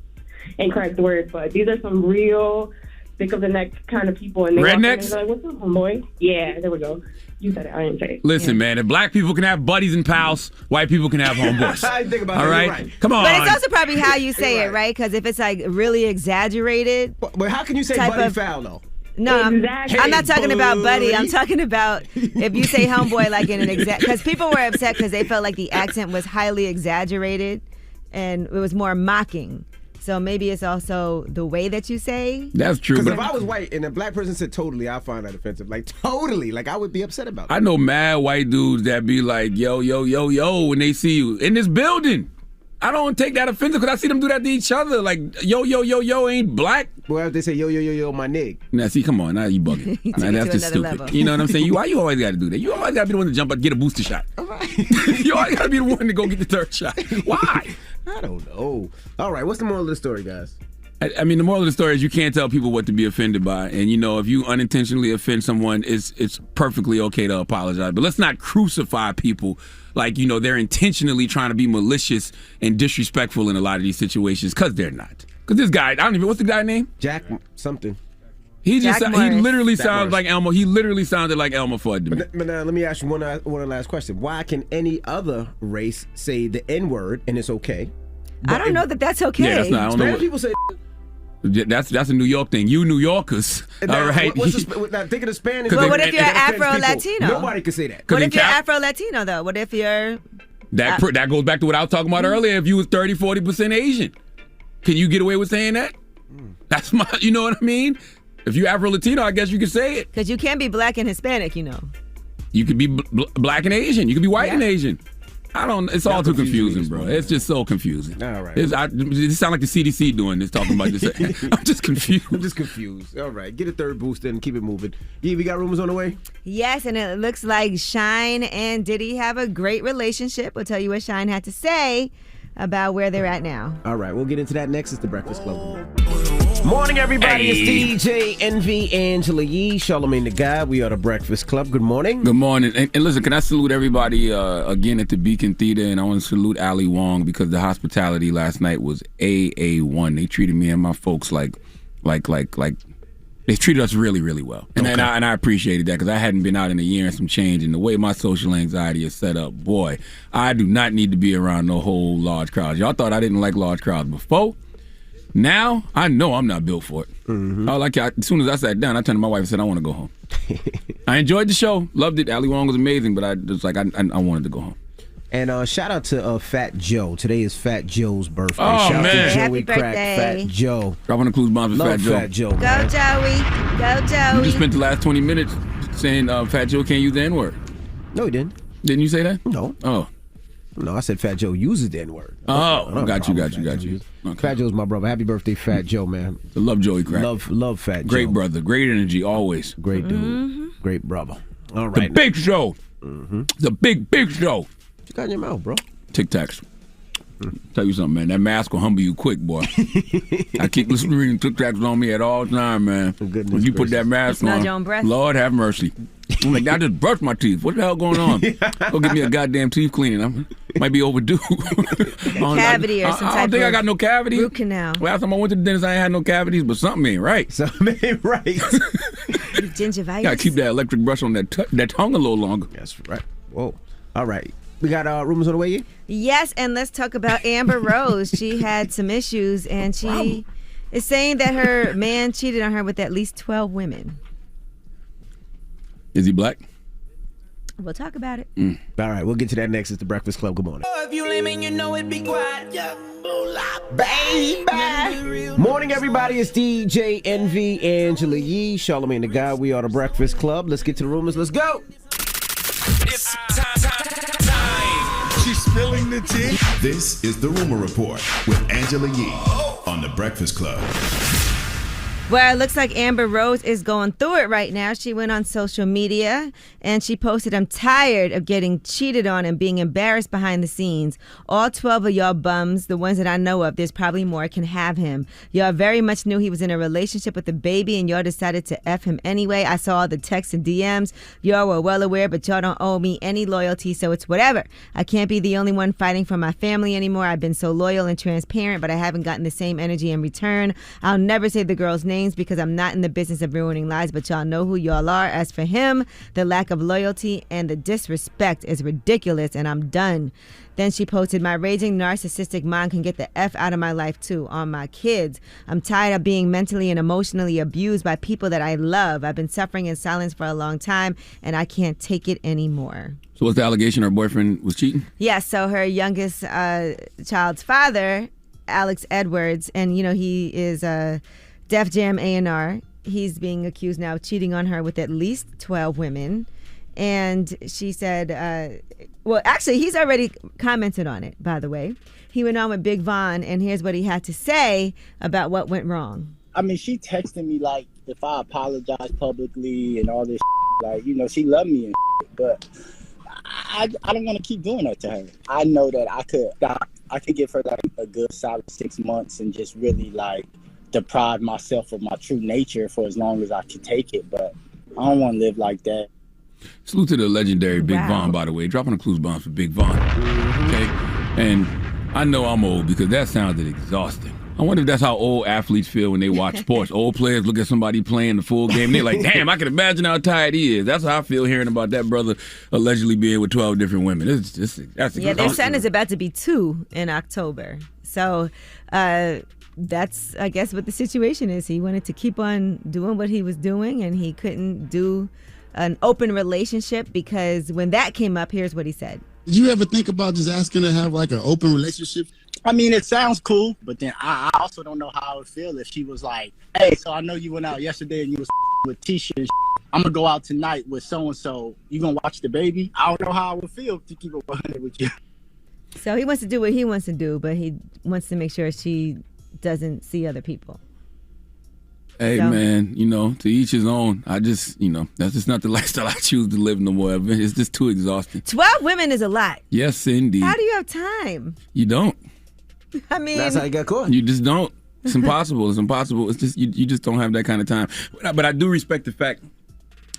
incorrect word, but these are some real thick of the neck kind of people. And they rednecks? They're like, what's up, homeboy? Yeah, there we go. You said it. I didn't say it. Listen, man, if black people can have buddies and pals, white people can have homeboys. I think about all it. right? Right. Come on. But it's also probably how you say it, right? Because if it's like really exaggerated. But how can you say buddy foul, though? No, exactly. I'm not talking about buddy. I'm talking about if you say homeboy like in an exact. Because people were upset because they felt like the accent was highly exaggerated and it was more mocking. So maybe it's also the way that you say. That's true. Because But if I was white and a black person said totally, I find that offensive. Like totally. Like I would be upset about that. I know mad white dudes that be like, yo, yo, yo, yo, when they see you in this building. I don't take that offensive because I see them do that to each other. Like, yo, yo, yo, yo ain't black. Well, if they say, yo, yo, yo, yo, my nig. Now, see, come on. Now you bugging. Now, that's just stupid. level. You know what I'm saying? Why you always got to do that? You always got to be the one to jump up, get a booster shot. You always got to be the one to go get the third shot. Why? I don't know. All right, what's the moral of the story, guys? I mean, the moral of the story is you can't tell people what to be offended by. And, you know, if you unintentionally offend someone, it's perfectly okay to apologize. But let's not crucify people like, you know, they're intentionally trying to be malicious and disrespectful in a lot of these situations, because they're not. Because this guy, I don't even, what's the guy's name? Jack something. He literally Jack sounds Morris. like Elmer. He literally sounded like Elmer Fudd to me. But let me ask you one last question. Why can any other race say the N-word and it's okay? I don't know that that's okay. Yeah, that's not. I don't know Spanish what, people say. That's a New York thing. You New Yorkers, all right? Now, think of the Spanish. Well, what if you're Afro-Latino? Nobody can say that. What if you're Afro-Latino, though? What if you're... That goes back to what I was talking about earlier. If you was 30, 40% Asian, can you get away with saying that? That's my, you know what I mean? If you're Afro-Latino, I guess you can say it. Because you can't be black and Hispanic, you know. You could be black and Asian. You could be white and Asian. It's all too confusing, bro. It's just so confusing. All right. It sounds like the CDC doing this, talking about this. I'm just confused. All right. Get a third booster and keep it moving. Yeah, we got rumors on the way? Yes, and it looks like Shine and Diddy have a great relationship. We'll tell you what Shine had to say about where they're at now. All right. We'll get into that next. It's the Breakfast Club. Morning, everybody. It's DJ Envy, Angela Yee, Charlamagne the Guy. We are the Breakfast Club. Good morning. Good morning. And listen, can I salute everybody again at the Beacon Theater? And I want to salute Ali Wong because the hospitality last night was AA1. They treated me and my folks like they treated us really, really well. And, Okay. and I appreciated that because I hadn't been out in a year and some change. And the way my social anxiety is set up, boy, I do not need to be around no whole large crowds. Y'all thought I didn't like large crowds before. Now, I know I'm not built for it. As soon as I sat down, I turned to my wife and said, I want to go home. I enjoyed the show. Loved it. Ali Wong was amazing, but I wanted to go home. And shout out to Fat Joe. Today is Fat Joe's birthday. Oh, shout man. out to Happy Joey Crack, birthday. Fat Joe. Dropping the clues bombs with Love Fat Joe. Go, man. Joey. Go, Joey. You just spent the last 20 minutes saying Fat Joe can't use the N-word. No, he didn't. Didn't you say that? No. Oh. No, I said Fat Joe uses the N-word. Oh, got you. Okay. Fat Joe's my brother. Happy birthday, Fat Joe, man. I love Joey Crack. Love Fat Joe. Great brother. Great energy, always. Great dude. Great brother. All The right. big show. The big show. What you got in your mouth, bro? Tic Tacs. Tell you something, man. That mask will humble you quick, boy. I keep listening to Tic Tacs on me at all time, man. When you put that mask Smell on, your own breath. Lord have mercy. I'm like, I just brushed my teeth. What the hell going on? Go give me a goddamn teeth cleaning. I might be overdue. Cavity or some I type don't think I of got no cavity. root canal. Last time I went to the dentist, I ain't had no cavities, but something ain't right. Something ain't right. Gingivitis. Gotta keep that electric brush on that tongue a little longer. That's right. Whoa. All right. We got rumors on the way, yeah? Yes, and let's talk about Amber Rose. She had some issues, and she is saying that her man cheated on her with at least 12 women. Is he black? We'll talk about it. All right, we'll get to that next. It's the Breakfast Club. Good morning. If you lame and you know it, be quiet. Baby. Morning, everybody. It's DJ Envy, Angela Yee, Charlamagne the Guy. We are the Breakfast Club. Let's get to the rumors. Let's go. It's time. She's spilling This is The Rumor Report with Angela Yee on The Breakfast Club. Well, it looks like Amber Rose is going through it right now. She went on social media and she posted, "I'm tired of getting cheated on and being embarrassed behind the scenes. All 12 of y'all bums, the ones that I know of, there's probably more, can have him. Y'all very much knew he was in a relationship with a baby and y'all decided to F him anyway. I saw all the texts and DMs. Y'all were well aware, but y'all don't owe me any loyalty, so it's whatever. I can't be the only one fighting for my family anymore. I've been so loyal and transparent, but I haven't gotten the same energy in return. I'll never say the girl's names because I'm not in the business of ruining lives, but y'all know who y'all are. As for him, the lack of loyalty and the disrespect is ridiculous, and I'm done." Then she posted, "My raging narcissistic mom can get the F out of my life too, on my kids. I'm tired of being mentally and emotionally abused by people that I love. I've been suffering in silence for a long time, and I can't take it anymore." So what's the allegation? Her boyfriend was cheating? Yeah, so her youngest child's father, Alex Edwards, and he is Def Jam A&R. He's being accused now of cheating on her with at least 12 women. And she said, well, actually, he's already commented on it, by the way. He went on with Big Von, and here's what he had to say about what went wrong. I mean, she texted me, like, if I apologize publicly and all this like, she loved me and but I don't want to keep doing that to her. I know that I could give her, like, a good solid 6 months and just really, like, deprive myself of my true nature for as long as I can take it, but I don't want to live like that. Salute to the legendary Big Von, by the way. Dropping the clues bombs for Big Von. Okay? And I know I'm old because that sounded exhausting. I wonder if that's how old athletes feel when they watch sports. Old players look at somebody playing the full game and they're like, damn, I can imagine how tired he is. That's how I feel hearing about that brother allegedly being with 12 different women. That's yeah, their son is about to be 2 in October. So, that's, I guess, what the situation is. He wanted to keep on doing what he was doing, and he couldn't do an open relationship because when that came up, here's what he said. Did you ever think about just asking to have, like, an open relationship? I mean, it sounds cool, but then I also don't know how I would feel if she was like, "Hey, so I know you went out yesterday and you was with Tisha and I'm going to go out tonight with so-and-so. You going to watch the baby?" I don't know how I would feel to keep it 100 with you. So he wants to do what he wants to do, but he wants to make sure she doesn't see other people. Hey, so, man, to each his own. I just, that's just not the lifestyle I choose to live no more. It's just too exhausting. 12 women is a lot. Yes, indeed. How do you have time? You don't. I mean, that's how you got caught. You just don't. It's impossible. It's impossible. It's just you just don't have that kind of time. But I do respect the fact,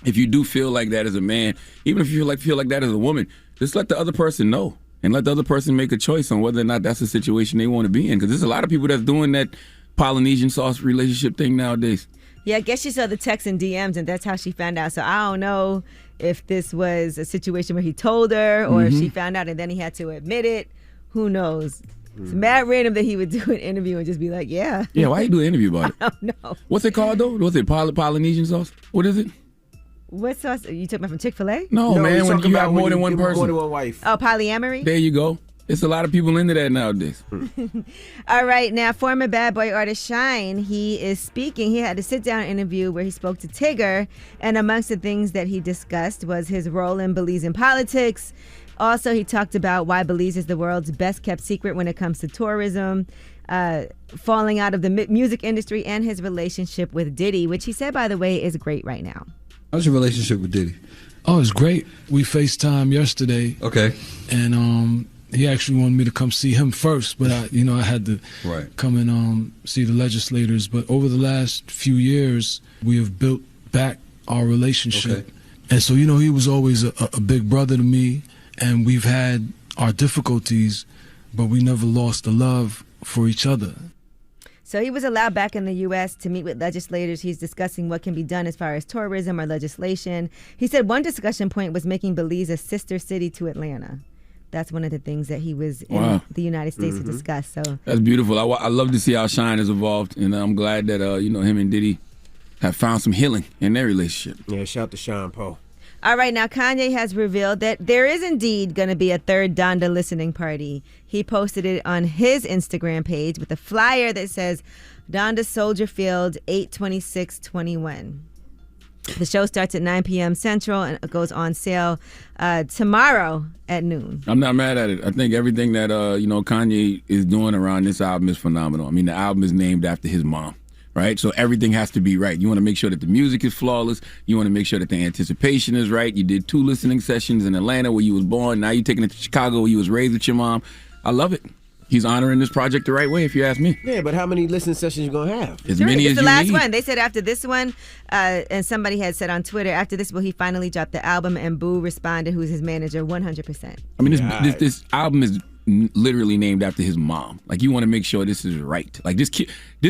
if you do feel like that as a man, even if you feel like that as a woman, just let the other person know. And let the other person make a choice on whether or not that's the situation they want to be in. Because there's a lot of people that's doing that Polynesian sauce relationship thing nowadays. Yeah, I guess she saw the texts and DMs, and that's how she found out. So I don't know if this was a situation where he told her or if she found out and then he had to admit it. Who knows? It's mad random that he would do an interview and just be like, yeah. Yeah, why you do an interview about it? I don't know. What's it called, though? What's it, Polynesian sauce? What is it? What sauce? You talking about from Chick-fil-A? No, man, when you have more than one person. More than one wife. Oh, polyamory? There you go. It's a lot of people into that nowadays. All right, now former Bad Boy artist Shine, he is speaking. He had a sit-down interview where he spoke to Tigger, and amongst the things that he discussed was his role in Belize in politics. Also, he talked about why Belize is the world's best-kept secret when it comes to tourism, falling out of the music industry, and his relationship with Diddy, which he said, by the way, is great right now. How's your relationship with Diddy? Oh, it's great. We FaceTime yesterday. Okay. And he actually wanted me to come see him first, but I had to come and see the legislators. But over the last few years, we have built back our relationship. Okay. And so, he was always a big brother to me, and we've had our difficulties, but we never lost the love for each other. So he was allowed back in the U.S. to meet with legislators. He's discussing what can be done as far as tourism or legislation. He said one discussion point was making Belize a sister city to Atlanta. That's one of the things that he was in the United States to discuss. So that's beautiful. I love to see how Shine has evolved, and I'm glad that him and Diddy have found some healing in their relationship. Yeah, shout out to Sean Paul. All right, now Kanye has revealed that there is indeed going to be a third Donda listening party. He posted it on his Instagram page with a flyer that says Donda Soldier Field 8/26/21. The show starts at 9 p.m. Central and it goes on sale tomorrow at noon. I'm not mad at it. I think everything that Kanye is doing around this album is phenomenal. I mean, the album is named after his mom, right? So everything has to be right. You want to make sure that the music is flawless. You want to make sure that the anticipation is right. You did 2 listening sessions in Atlanta where you was born. Now you're taking it to Chicago where you was raised with your mom. I love it. He's honoring this project the right way, if you ask me. Yeah, but how many listening sessions you going to have? As many as it's the you last need. one. They said after this one, and somebody had said on Twitter, after this will he finally drop the album, and Boo responded, who's his manager, 100%. I mean, this album is literally named after his mom. Like, you want to make sure this is right. Like, this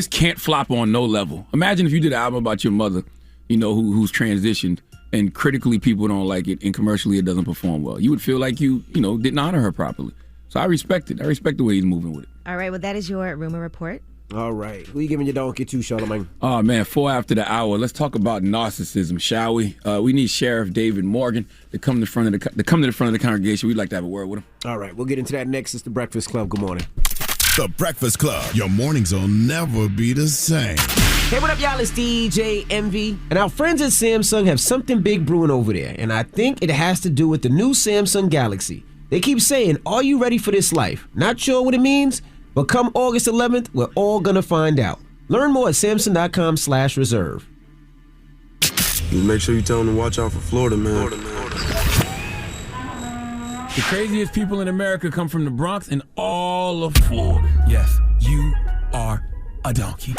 can't flop on no level. Imagine if you did an album about your mother, who's transitioned, and critically people don't like it, and commercially it doesn't perform well. You would feel like you didn't honor her properly. So I respect it. I respect the way he's moving with it. All right, well, that is your rumor report. All right. Who you giving your donkey to, Charlamagne? Oh, man, 4 after the hour. Let's talk about narcissism, shall we? We need Sheriff David Morgan to come to the front of the congregation. We'd like to have a word with him. All right, we'll get into that next. It's The Breakfast Club. Good morning. The Breakfast Club. Your mornings will never be the same. Hey, what up, y'all? It's DJ Envy. And our friends at Samsung have something big brewing over there. And I think it has to do with the new Samsung Galaxy. They keep saying, are you ready for this life? Not sure what it means, but come August 11th, we're all gonna find out. Learn more at Samsung.com/reserve. Make sure you tell them to watch out for Florida, man. The craziest people in America come from the Bronx and all of Florida. Yes, you are a donkey.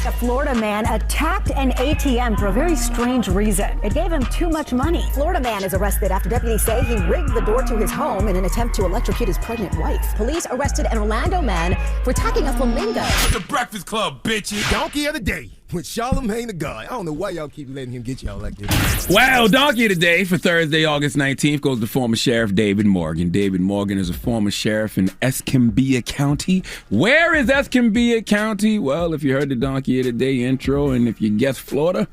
A Florida man attacked an ATM for a very strange reason. It gave him too much money. Florida man is arrested after deputies say he rigged the door to his home in an attempt to electrocute his pregnant wife. Police arrested an Orlando man for attacking a flamingo. The Breakfast Club, bitches. Donkey of the day with Charlamagne the God. I don't know why y'all keep letting him get y'all like this. Well, donkey of the day for Thursday, August 19th goes to former Sheriff David Morgan. David Morgan is a former sheriff in Escambia County. Where is Escambia County? Well, if you heard the donkey of the day intro and if you guessed Florida,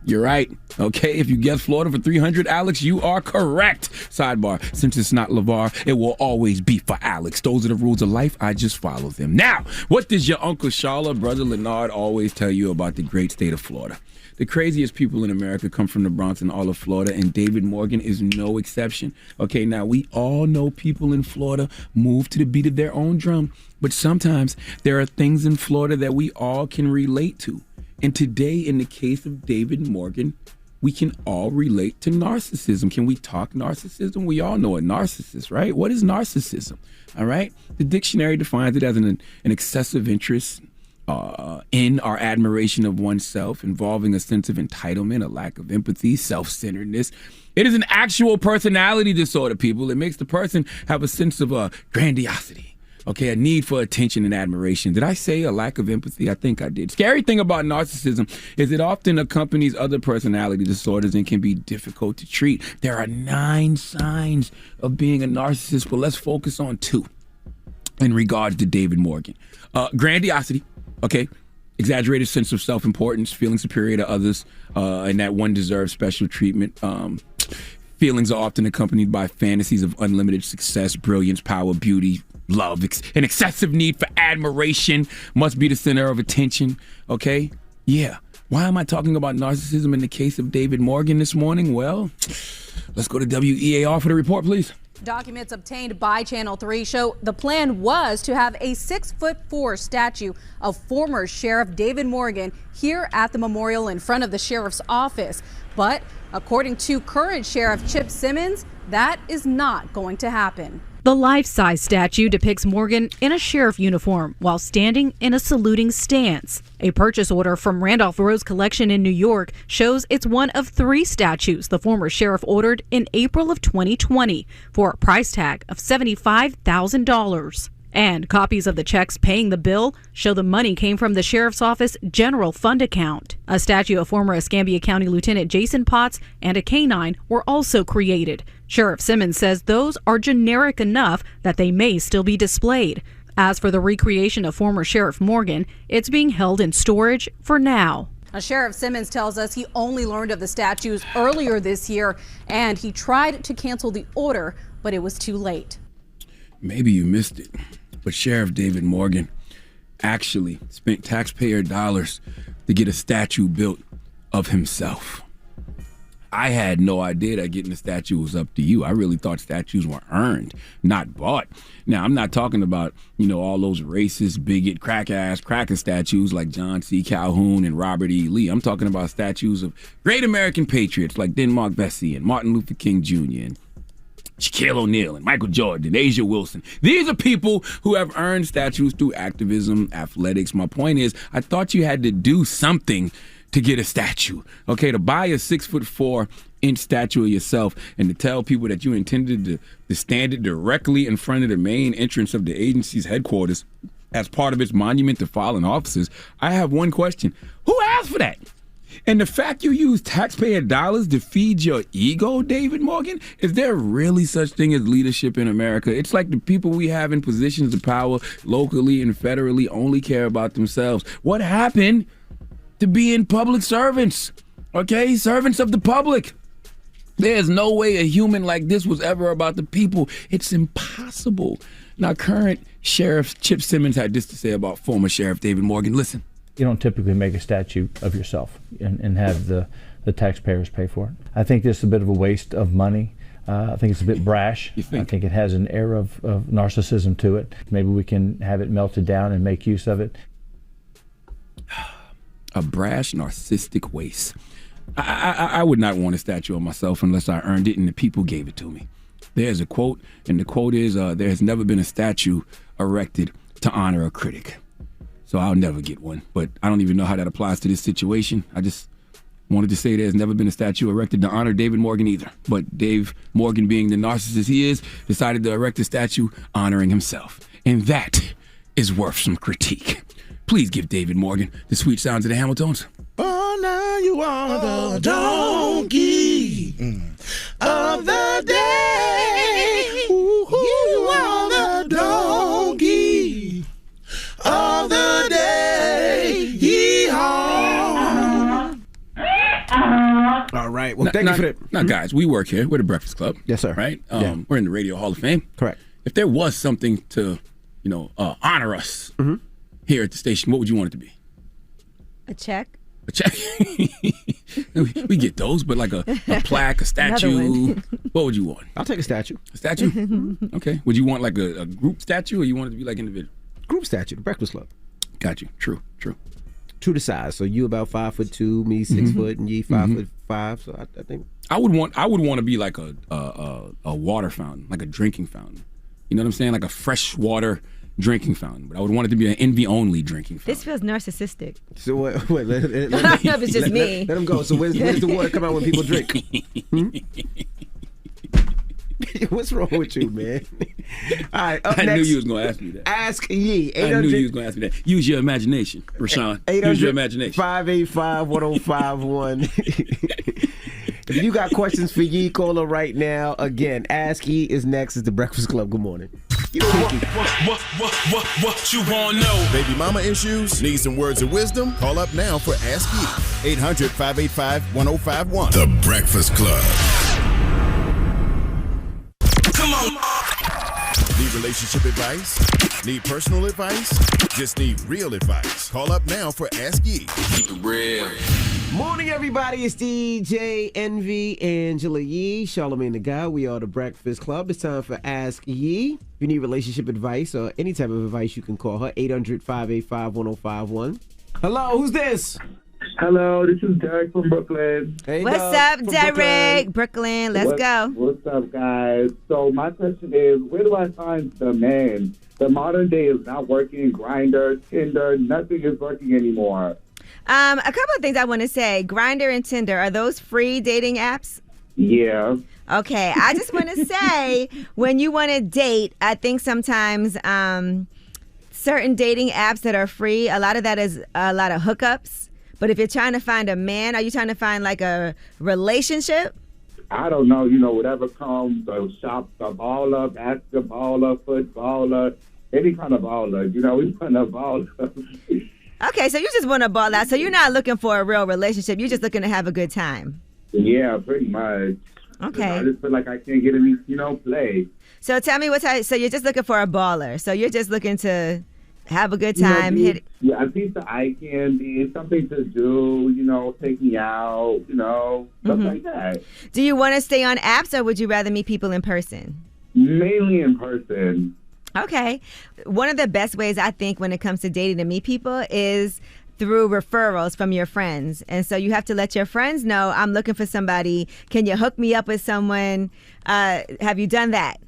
you're right. Okay, if you guessed Florida for 300, Alex, you are correct. Sidebar, since it's not LeVar, it will always be for Alex. Those are the rules of life. I just follow them. Now, what does your Uncle Charla, Brother Leonard, always tell you about the great state of Florida? The craziest people in America come from the Bronx and all of Florida, and David Morgan is no exception. Okay, now we all know people in Florida move to the beat of their own drum, but sometimes there are things in Florida that we all can relate to. And today, in the case of David Morgan, we can all relate to narcissism. Can we talk narcissism? We all know a narcissist, right? What is narcissism? All right. The dictionary defines it as an excessive interest in or admiration of oneself, involving a sense of entitlement, a lack of empathy, self-centeredness. It is an actual personality disorder, people. It makes the person have a sense of grandiosity. Okay, a need for attention and admiration. Did I say a lack of empathy? I think I did. Scary thing about narcissism is it often accompanies other personality disorders and can be difficult to treat. There are 9 signs of being a narcissist, but let's focus on 2 in regards to David Morgan. Grandiosity, okay, exaggerated sense of self-importance, feeling superior to others, and that one deserves special treatment. Feelings are often accompanied by fantasies of unlimited success, brilliance, power, beauty, love. An excessive need for admiration, must be the center of attention, okay? Yeah. Why am I talking about narcissism in the case of David Morgan this morning? Well, let's go to WEAR for the report, please. Documents obtained by Channel 3 show the plan was to have a 6'4" statue of former Sheriff David Morgan here at the memorial in front of the sheriff's office. But according to current Sheriff Chip Simmons, that is not going to happen. The life-size statue depicts Morgan in a sheriff uniform while standing in a saluting stance. A purchase order from Randolph Rose Collection in New York shows it's one of 3 statues the former sheriff ordered in April of 2020 for a price tag of $75,000. And copies of the checks paying the bill show the money came from the sheriff's office general fund account. A statue of former Escambia County Lieutenant Jason Potts and a canine were also created. Sheriff Simmons says those are generic enough that they may still be displayed. As for the recreation of former Sheriff Morgan, it's being held in storage for now. Sheriff Simmons tells us he only learned of the statues earlier this year, and he tried to cancel the order, but it was too late. Maybe you missed it, but Sheriff David Morgan actually spent taxpayer dollars to get a statue built of himself. I had no idea that getting a statue was up to you. I really thought statues were earned, not bought. Now, I'm not talking about, all those racist, bigot, cracker statues like John C. Calhoun and Robert E. Lee. I'm talking about statues of great American patriots like Denmark Vesey and Martin Luther King Jr. and Shaquille O'Neal and Michael Jordan, Asia Wilson. These are people who have earned statues through activism, athletics. My point is, I thought you had to do something to get a statue. Okay, to buy a 6'4" statue of yourself and to tell people that you intended to stand it directly in front of the main entrance of the agency's headquarters as part of its monument to fallen officers. I have one question. Who asked for that? And the fact you use taxpayer dollars to feed your ego, David Morgan, is there really such thing as leadership in America? It's like the people we have in positions of power locally and federally only care about themselves. What happened to being public servants? Okay, servants of the public. There's no way a human like this was ever about the people. It's impossible. Now, current Sheriff Chip Simmons had this to say about former Sheriff David Morgan. Listen. You don't typically make a statue of yourself and have the taxpayers pay for it. I think this is a bit of a waste of money. I think it's a bit brash. I think it has an air of narcissism to it. Maybe we can have it melted down and make use of it. A brash, narcissistic waste. I would not want a statue of myself unless I earned it and the people gave it to me. There's a quote, and the quote is, there has never been a statue erected to honor a critic. So I'll never get one, but I don't even know how that applies to this situation. I just wanted to say there's never been a statue erected to honor David Morgan either. But Dave Morgan, being the narcissist he is, decided to erect a statue honoring himself. And that is worth some critique. Please give David Morgan the sweet sounds of the Hamiltons. Oh, now you are the donkey of the day. You are the donkey of the day. Yeehaw. All right. Well, thank you for that. Now, guys, we work here. We're the Breakfast Club. Yes, sir. Right? Yeah. We're in the Radio Hall of Fame. Correct. If there was something to, honor us here at the station, what would you want it to be? A check. A check? we get those, but like a plaque, a statue. What would you want? I'll take a statue. A statue? Okay. Would you want like a group statue, or you want it to be like individual? Group statue, the Breakfast Club. Got you. True. True to size. So you about 5'2", me 6 foot, and ye 5'5". So I think I would want to be like a water fountain, like a drinking fountain. You know what I'm saying? Like a fresh water drinking fountain. But I would want it to be an envy only drinking fountain. This feels narcissistic. So wait, I don't know if it's just me. Let them go. So where's the water come out when people drink? What's wrong with you, man? All right, up I next, knew you was going to ask me that. Ask Ye. I knew you was going to ask me that. Use your imagination, Rashawn. Use your imagination. 585-1051. If you got questions for Ye, call her right now. Again, Ask Ye is next. It's the Breakfast Club. Good morning. What you want to know? Baby mama issues? Need some words of wisdom? Call up now for Ask Ye. 800-585-1051. The Breakfast Club. Come on. Need relationship advice? Need personal advice? Just need real advice. Call up now for Ask Ye. Keep it real. Morning, everybody. It's DJ Envy, Angela Yee, Charlamagne the Guy. We are the Breakfast Club. It's time for Ask Yee. If you need relationship advice or any type of advice, you can call her, 800-585-1051. Hello, who's this? Hello, this is Derek from Brooklyn. Hey, What's up, Derek? Brooklyn, let's go. What's up, guys? So my question is, where do I find the man? The modern day is not working. Grindr, Tinder, nothing is working anymore. A couple of things I want to say. Grindr and Tinder, are those free dating apps? Yeah. Okay, I just want to say, when you want to date, I think sometimes certain dating apps that are free, a lot of that is a lot of hookups. But if you're trying to find a man, are you trying to find like a relationship? I don't know, whatever comes, shop, the baller, basketballer, footballer, any kind of baller, we want a baller. Okay, so you just want to ball out. So you're not looking for a real relationship. You're just looking to have a good time. Yeah, pretty much. Okay. I just feel like I can't get any, play. So tell me so you're just looking for a baller. So you're just looking to have a good time. A piece of eye candy, something to do, take me out, stuff like that. Do you want to stay on apps or would you rather meet people in person? Mainly in person. Okay. One of the best ways I think when it comes to dating to meet people is through referrals from your friends. And so you have to let your friends know, I'm looking for somebody. Can you hook me up with someone? Have you done that?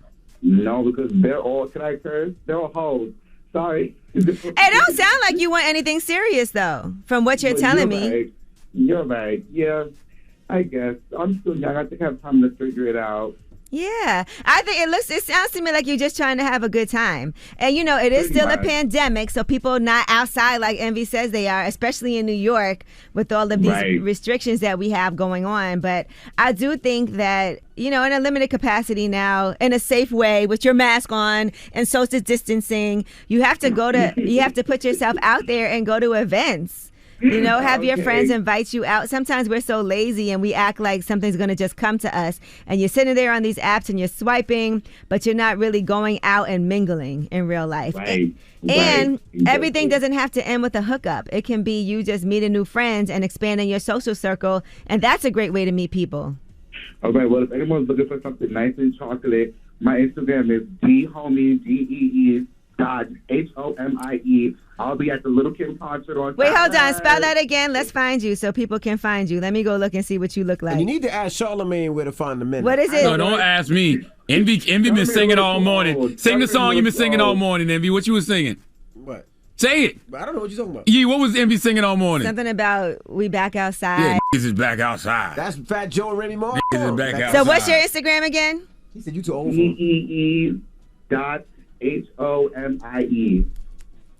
No, because they're all, can I curse? They're all hoes. Sorry. It don't sound like you want anything serious, though, from what you're telling me. Right. You're right. Yeah, I guess. I'm still young. I think I have time to figure it out. Yeah, I think it sounds to me like you're just trying to have a good time. And, it is still a pandemic, so people not outside like Envy says they are, especially in New York with all of these restrictions that we have going on. But I do think that, in a limited capacity now, in a safe way, with your mask on and social distancing, you have to put yourself out there and go to events. Have your friends invite you out. Sometimes we're so lazy and we act like something's going to just come to us. And you're sitting there on these apps and you're swiping, but you're not really going out and mingling in real life. Right. And everything doesn't have to end with a hookup. It can be you just meeting new friends and expanding your social circle. And that's a great way to meet people. All right. Well, if anyone's looking for something nice and chocolate, my Instagram is DHomie, DEE. HOMIE. I'll be at the Little Kim concert on Wait, hold on. Spell that again. Let's find you so people can find you. Let me go look and see what you look like. And you need to ask Charlamagne where to find the minute. What is it? No, don't ask me. Envy been singing all morning. Sing the song you've been singing all morning, Envy. What you was singing? What? Say it. I don't know what you're talking about. Yeah, what was Envy singing all morning? Something about we back outside. Yeah, niggas is back outside. That's Fat Joe and Remy Ma. Niggas is back outside. So what's your Instagram again? He said you too old for him. HOMIE.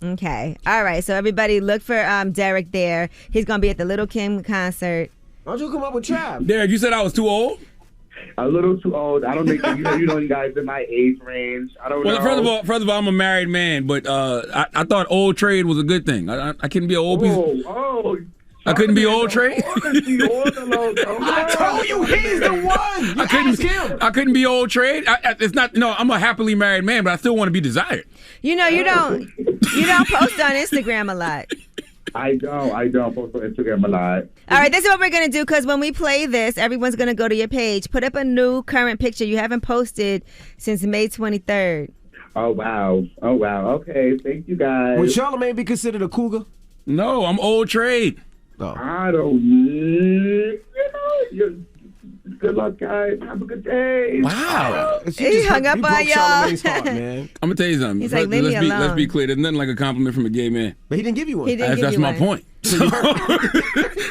Okay. All right. So everybody look for Derek there. He's going to be at the Little Kim concert. Why don't you come up with Trav? Derek, you said I was too old? A little too old. I don't think you guys in my age range. I don't know. First of all, I'm a married man, but I thought old trade was a good thing. I couldn't be an old piece. I couldn't be old trade. I told you he's the one. I couldn't be old trade. It's not. No, I'm a happily married man, but I still want to be desired. You don't post on Instagram a lot. I don't post on Instagram a lot. All right, this is what we're going to do, because when we play this, everyone's going to go to your page. Put up a new current picture you haven't posted since May 23rd. Oh, wow. Okay, thank you, guys. Would Charlamagne be considered a cougar? No, I'm old trade. Oh. I don't good luck, guys. Have a good day. Wow. He hung up on y'all. Heart, man. I'm going to tell you something. He's like, leave me alone. Let's be clear. There's nothing like a compliment from a gay man. But he didn't give you one. That's my point. So,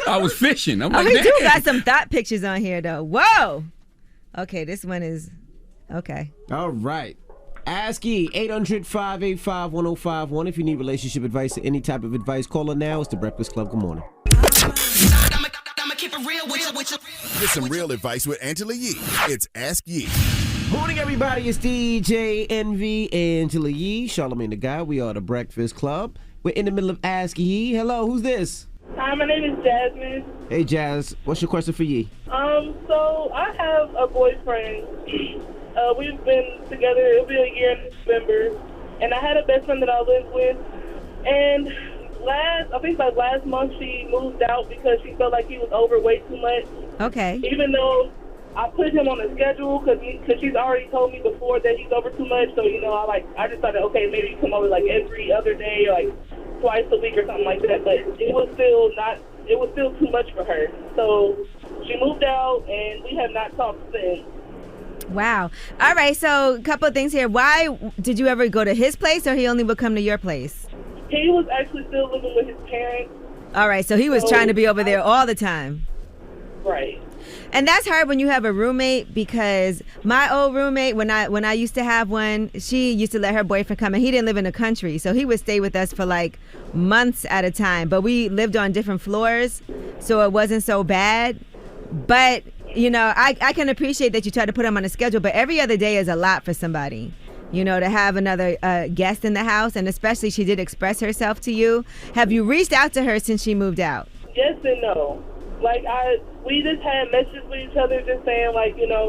I was fishing. I'm like, he damn. do got some thought pictures on here, though. Whoa. Okay, this one is... Okay. All right. Ask Ye, 800-585-1051. If you need relationship advice or any type of advice, call her now. It's The Breakfast Club. Good morning. Get some real advice with Angela Yee. It's Ask Ye. Morning, everybody. It's DJ Envy, Angela Yee, Charlamagne the Guy. We are The Breakfast Club. We're in the middle of Ask Ye. Hello, who's this? Hi, my name is Jasmine. Hey, Jazz. What's your question for Yee? So I have a boyfriend. We've been together, it'll be a year in November. And I had a best friend that I lived with. And last month she moved out because she felt like he was overweight too much. Okay. Even though I put him on a schedule because she's already told me before that he's over too much. So, I just thought, okay, maybe you come over like every other day or like twice a week or something like that. But it was still too much for her. So she moved out and we have not talked since. Wow. All right, so a couple of things here. Why did you ever go to his place, or he only would come to your place? He was actually still living with his parents. All right, so he was trying to be over there all the time. Right. And that's hard when you have a roommate, because my old roommate, when I used to have one, she used to let her boyfriend come, and he didn't live in the country, so he would stay with us for like months at a time. But we lived on different floors, so it wasn't so bad. But I can appreciate that you try to put him on a schedule, but every other day is a lot for somebody. To have another guest in the house, and especially she did express herself to you. Have you reached out to her since she moved out? Yes and no. We just had messages with each other just saying,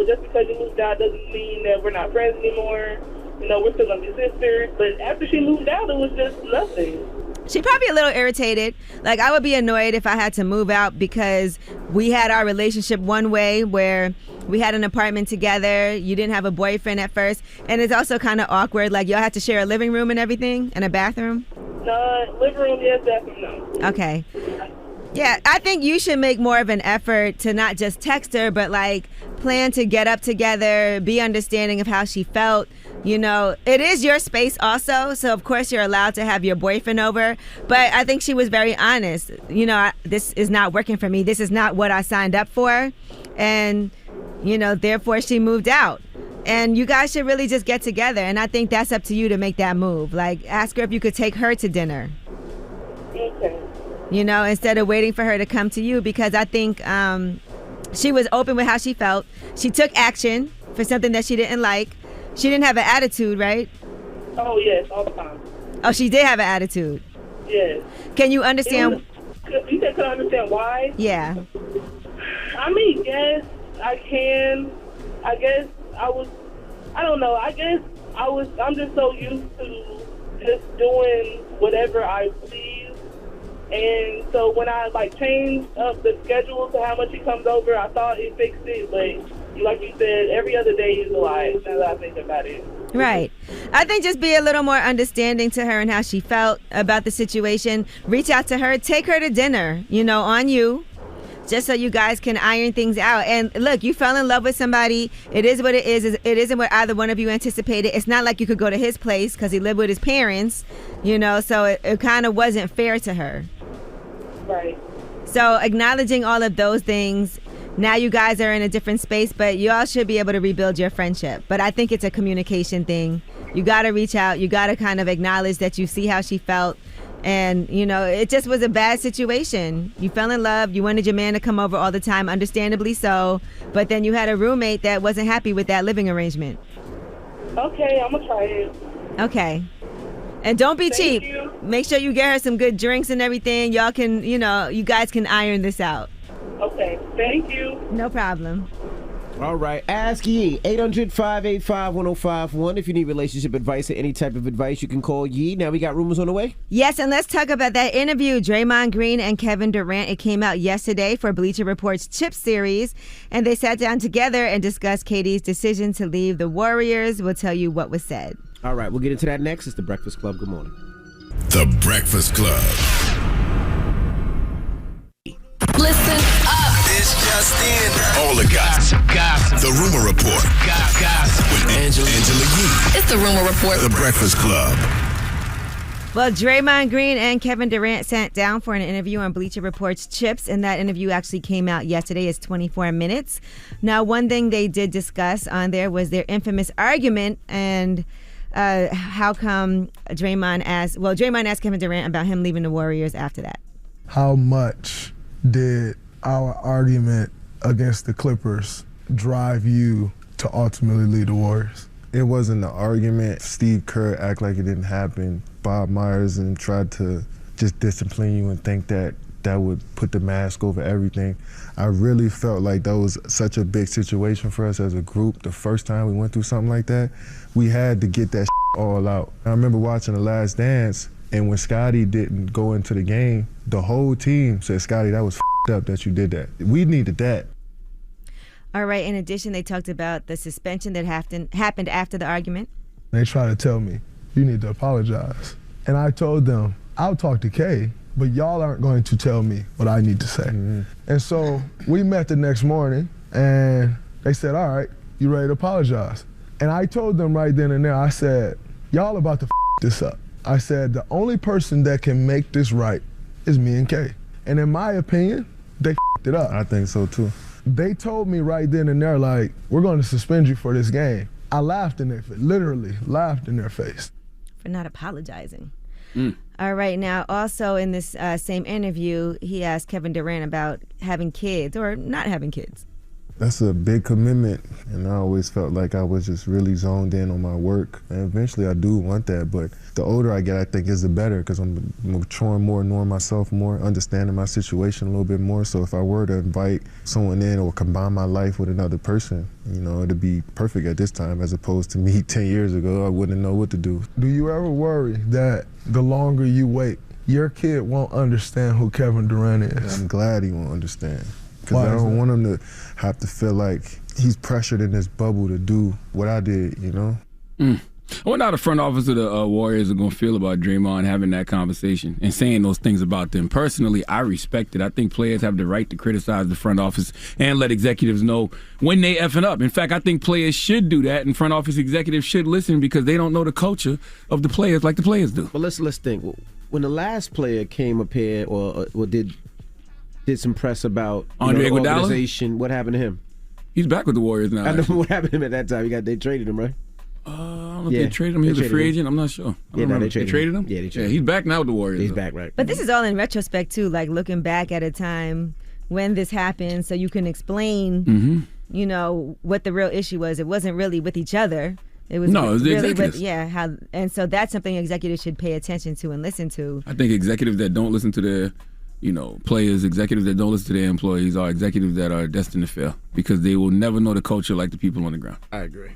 just because you moved out doesn't mean that we're not friends anymore. You know, we're still gonna be sisters. But after she moved out, it was just nothing. She probably a little irritated. Like, I would be annoyed if I had to move out because we had our relationship one way where we had an apartment together. You didn't have a boyfriend at first. And it's also kind of awkward. Like, y'all had to share a living room and everything and a bathroom. No, living room, yes, bathroom, no. Okay. Yeah, I think you should make more of an effort to not just text her, but like plan to get up together, be understanding of how she felt. You know, it is your space also, so of course you're allowed to have your boyfriend over. But I think she was very honest. You know, this is not working for me. This is not what I signed up for. And, you know, therefore she moved out. And you guys should really just get together. And I think that's up to you to make that move. Like, ask her if you could take her to dinner. Okay. You know, instead of waiting for her to come to you, because I think she was open with how she felt. She took action for something that she didn't like. She didn't have an attitude, right? Oh, yes, all the time. Oh, she did have an attitude. Yes. Can you understand? You said, could I understand why? Yeah. I mean, yes, I can. I guess I don't know. I guess I'm just so used to just doing whatever I please. And so when I, like, changed up the schedule to how much he comes over, I thought it fixed it. But like you said, every other day is a lie, now that I think about it. Right. I think just be a little more understanding to her and how she felt about the situation. Reach out to her. Take her to dinner, you know, on you. Just so you guys can iron things out. And look, you fell in love with somebody. It is what it is. It isn't what either one of you anticipated. It's not like you could go to his place because he lived with his parents, you know, so it kind of wasn't fair to her. Right. So acknowledging all of those things, now you guys are in a different space, but you all should be able to rebuild your friendship. But I think it's a communication thing. You got to reach out. You got to kind of acknowledge that you see how she felt. And, you know, it just was a bad situation. You fell in love. You wanted your man to come over all the time, understandably so. But then you had a roommate that wasn't happy with that living arrangement. Okay, I'm going to try it. Okay. And don't be cheap. You. Make sure you get her some good drinks and everything. Y'all can, you know, you guys can iron this out. Okay, thank you. No problem. All right, Ask Yee, 800-585-1051. If you need relationship advice or any type of advice, you can call Yee. Now we got rumors on the way. Yes, and let's talk about that interview, Draymond Greene and Kevin Durant. It came out yesterday for Bleacher Report's Chip series, and they sat down together and discussed KD's decision to leave the Warriors. We'll tell you what was said. All right, we'll get into that next. It's The Breakfast Club. Good morning. The Breakfast Club. Listen up. This just in. All the gossip. The Rumor Report. Gossip. With Angela Yee. It's the Rumor Report. The Breakfast Club. Well, Draymond Greene and Kevin Durant sat down for an interview on Bleacher Report's Chips, and that interview actually came out yesterday. It's 24 minutes. Now, one thing they did discuss on there was their infamous argument and how come Draymond asked Kevin Durant about him leaving the Warriors after that. How much did our argument against the Clippers drive you to ultimately lead the Warriors? It wasn't an argument. Steve Kerr act like it didn't happen. Bob Myers and tried to just discipline you and think that would put the mask over everything. I really felt like that was such a big situation for us as a group. The first time we went through something like that, we had to get that all out. I remember watching The Last Dance, and when Scotty didn't go into the game, the whole team said, Scotty, that was up that you did that. We needed that. All right, in addition, they talked about the suspension that happened after the argument. They tried to tell me, you need to apologize. And I told them, I'll talk to Kay, but y'all aren't going to tell me what I need to say. Mm-hmm. And so we met the next morning, and they said, all right, you ready to apologize? And I told them right then and there, I said, y'all about to this up. I said, the only person that can make this right is me and Kay. And in my opinion, they it up. I think so too. They told me right then and there, like, we're going to suspend you for this game. I laughed in their face, literally laughed in their face. For not apologizing. All right, now also in this same interview, he asked Kevin Durant about having kids or not having kids. That's a big commitment, and I always felt like I was just really zoned in on my work. And eventually I do want that, but the older I get, I think is the better, because I'm maturing more, knowing myself more, understanding my situation a little bit more. So if I were to invite someone in or combine my life with another person, you know, it'd be perfect at this time, as opposed to me 10 years ago. I wouldn't know what to do. Do you ever worry that the longer you wait, your kid won't understand who Kevin Durant is? I'm glad he won't understand, because I don't want him to have to feel like he's pressured in this bubble to do what I did, you know? I wonder how the front office of the Warriors are going to feel about Draymond having that conversation and saying those things about them. Personally, I respect it. I think players have the right to criticize the front office and let executives know when they effing up. In fact, I think players should do that, and front office executives should listen, because they don't know the culture of the players like the players do. But let's think. When the last player came up here or did some press about Andre the Iguodala? organization, what happened to him? He's back with the Warriors now. I know what happened to him at that time. They traded him, right? I don't know if they traded him. He was a free agent. I'm not sure. They traded him? Yeah, they traded him. He's back now with the Warriors. He's back, right? But this is all in retrospect too, like looking back at a time when this happened, so you can explain, you know, what the real issue was. It wasn't really with each other. It was the really executives. and so that's something executives should pay attention to and listen to. I think executives that don't listen to their, players, executives that don't listen to their employees are executives that are destined to fail, because they will never know the culture like the people on the ground. I agree.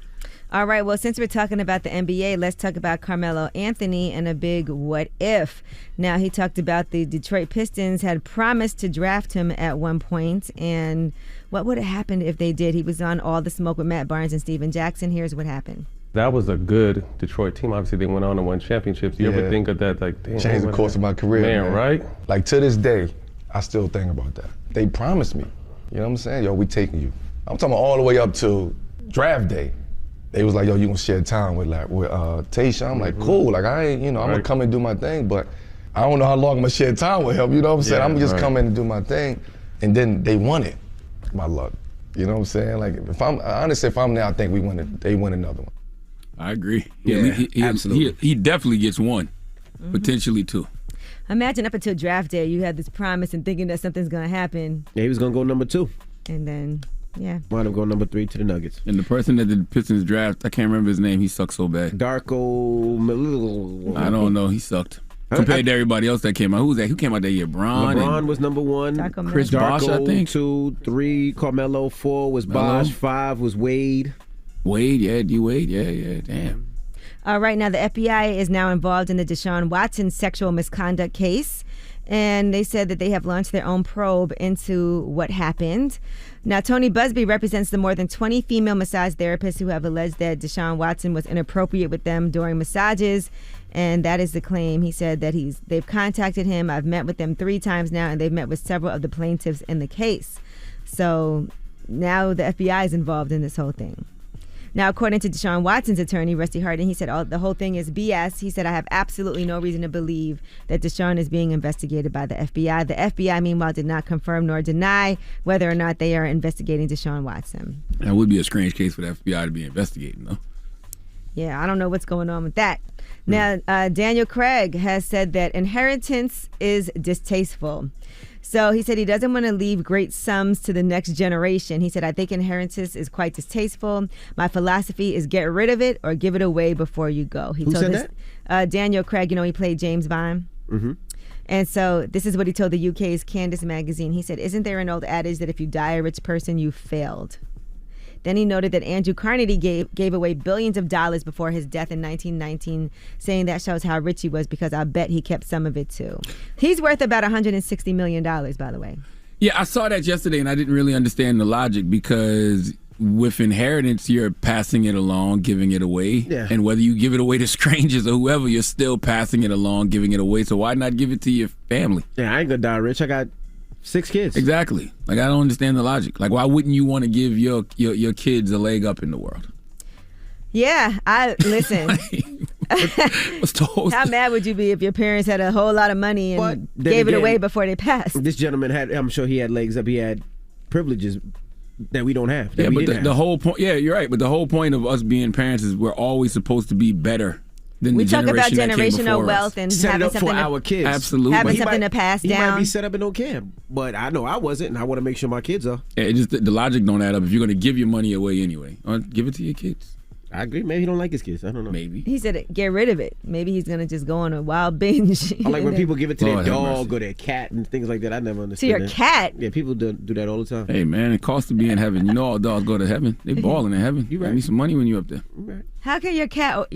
All right, well, since we're talking about the NBA, let's talk about Carmelo Anthony and a big what if. Now, he talked about the Detroit Pistons had promised to draft him at one point, and what would have happened if they did? He was on All the Smoke with Matt Barnes and Steven Jackson. Here's what happened. That was a good Detroit team. Obviously, they went on and won championships. You ever think of that? Like, damn, changed the course of my career, man. Right? Like, to this day, I still think about that. They promised me. You know what I'm saying? Yo, we taking you. I'm talking all the way up to draft day. They was like, yo, you gonna share time with Tayshaun? I'm like, cool. Like, I ain't, I'm gonna come and do my thing, but I don't know how long I'm gonna share time with him. You know what I'm saying? I'm gonna just come in and do my thing, and then they won it. My luck. You know what I'm saying? Like, if I'm there, I think they win another one. I agree. Yeah, he absolutely. He definitely gets one, potentially two. Imagine up until draft day, you had this promise and thinking that something's going to happen. Yeah, he was going to go number 2. And then, wound up going number 3 to the Nuggets. And the person that the Pistons draft, I can't remember his name. He sucked so bad. Darko. I don't know. He sucked. Compared to everybody else that came out. Who was that? Who came out that year? LeBron was number 1. Chris Bosh, I think. 2, 3, Carmelo. 4 was Bosh. 5 was Wade. D-Wade. Yeah. Damn. All right, now the FBI is now involved in the Deshaun Watson sexual misconduct case, and they said that they have launched their own probe into what happened. Now, Tony Busby represents the more than 20 female massage therapists who have alleged that Deshaun Watson was inappropriate with them during massages, and that is the claim. He said that they've contacted him. I've met with them 3 times now, and they've met with several of the plaintiffs in the case. So now the FBI is involved in this whole thing. Now, according to Deshaun Watson's attorney, Rusty Hardin, he said the whole thing is BS. He said, I have absolutely no reason to believe that Deshaun is being investigated by the FBI. The FBI, meanwhile, did not confirm nor deny whether or not they are investigating Deshaun Watson. That would be a strange case for the FBI to be investigating, though. Yeah, I don't know what's going on with that. Now, Daniel Craig has said that inheritance is distasteful. So he said he doesn't want to leave great sums to the next generation. He said, I think inheritance is quite distasteful. My philosophy is get rid of it or give it away before you go. Who said that? Daniel Craig, he played James Bond. Mm-hmm. And so this is what he told the UK's Candace magazine. He said, isn't there an old adage that if you die a rich person, you failed? Then he noted that Andrew Carnegie gave away billions of dollars before his death in 1919, saying that shows how rich he was because I bet he kept some of it too. He's worth about $160 million, by the way. Yeah, I saw that yesterday and I didn't really understand the logic, because with inheritance, you're passing it along, giving it away. Yeah. And whether you give it away to strangers or whoever, you're still passing it along, giving it away. So why not give it to your family? Yeah, I ain't gonna die rich. I got 6 kids. Exactly. Like, I don't understand the logic. Like, why wouldn't you want to give your kids a leg up in the world? Yeah, listen. How mad would you be if your parents had a whole lot of money and gave it away before they passed? This gentleman I'm sure he had legs up. He had privileges that we don't have. Yeah, but the whole point, you're right. But the whole point of us being parents is we're always supposed to be better than We the talk about generation that came generational before wealth us. and Set it having up for something our kids. Absolutely. having He something might- to pass He down. might be set up and don't care, but I know I wasn't, and I want to make sure my kids are. Yeah, it just the logic don't add up. If you're gonna give your money away anyway, give it to your kids. I agree. Maybe he don't like his kids. I don't know. Maybe. He said, get rid of it. Maybe he's going to just go on a wild binge. I like when people give it to Lord their have dog mercy. or their cat and things like that. I never understood your that. cat? Yeah, people do that all the time. Hey man, it costs to be in heaven. You know all dogs go to heaven. They balling in heaven. You need some money when you up there. How can your cat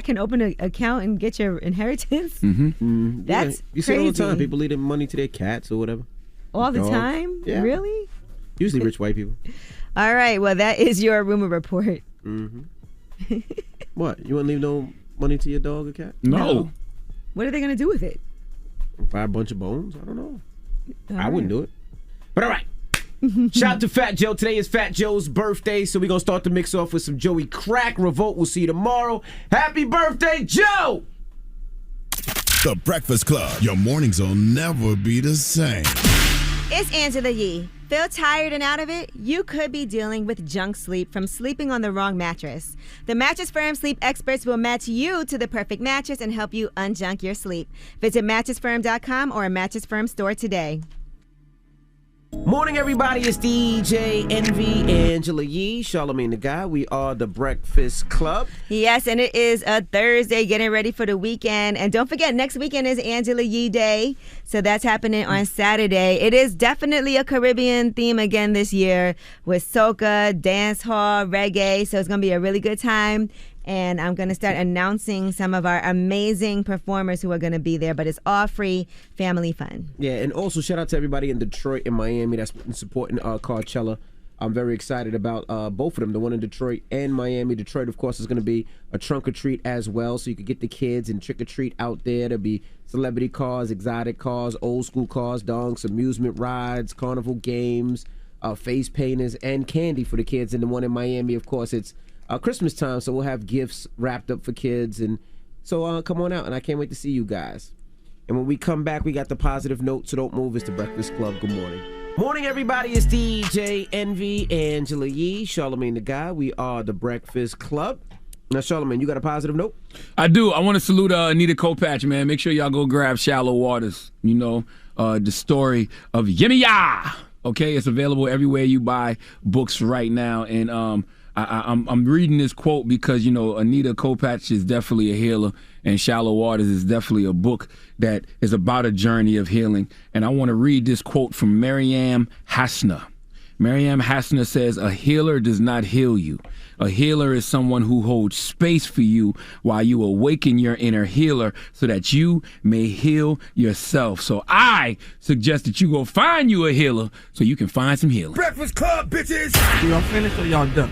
can open an account and get your inheritance? Mm-hmm. That's Yeah, you see it all the time. crazy. People leave their money to their cats or whatever. All the Dogs. time? Yeah. Really? Usually rich white people. All right. Well, that is your rumor report. Mm-hmm. What? You want to leave no money to your dog or cat? No. What are they going to do with it? Buy a bunch of bones? I don't know. All I right. wouldn't do it. But all right. Shout out to Fat Joe. Today is Fat Joe's birthday, so we're going to start the mix off with some Joey Crack. Revolt. We'll see you tomorrow. Happy birthday, Joe! The Breakfast Club. Your mornings will never be the same. It's Angela Yee. Feel tired and out of it? You could be dealing with junk sleep from sleeping on the wrong mattress. The Mattress Firm sleep experts will match you to the perfect mattress and help you unjunk your sleep. Visit mattressfirm.com or a Mattress Firm store today. Morning, everybody. It's DJ Envy, Angela Yee, Charlamagne the Guy. We are the Breakfast Club. Yes, and it is a Thursday, getting ready for the weekend. And don't forget, next weekend is Angela Yee Day. So that's happening on Saturday. It is definitely a Caribbean theme again this year with soca, dance hall, reggae. So it's going to be a really good time. And I'm going to start announcing some of our amazing performers who are going to be there. But it's all free, family fun. Yeah, and also shout out to everybody in Detroit and Miami that's been supporting Coachella. I'm very excited about both of them, the one in Detroit and Miami. Detroit, of course, is going to be a trunk or treat as well, so you could get the kids and trick or treat out there. There'll be celebrity cars, exotic cars, old school cars, donks, amusement rides, carnival games, face painters, and candy for the kids. And the one in Miami, of course, it's Christmas time, so we'll have gifts wrapped up for kids. And so come on out, and I can't wait to see you guys. And when we come back, we got the positive note, so don't move. It's the Breakfast Club. Good morning. Morning, everybody. It's DJ Envy, Angela Yee, Charlamagne the Guy. We are the Breakfast Club. Now, Charlamagne, you got a positive note? I do. I want to salute Anita Kopach, man. Make sure y'all go grab Shallow Waters. You know, the story of Yimmy Ya. Okay, it's available everywhere you buy books right now. And I'm reading this quote because, you know, Anita Kopach is definitely a healer, and Shallow Waters is definitely a book that is about a journey of healing. And I want to read this quote from Mariam Hasna. Mariam Hasna says, "A healer does not heal you. A healer is someone who holds space for you while you awaken your inner healer so that you may heal yourself." So I suggest that you go find you a healer so you can find some healing. Breakfast Club, bitches! Y'all finished or y'all done?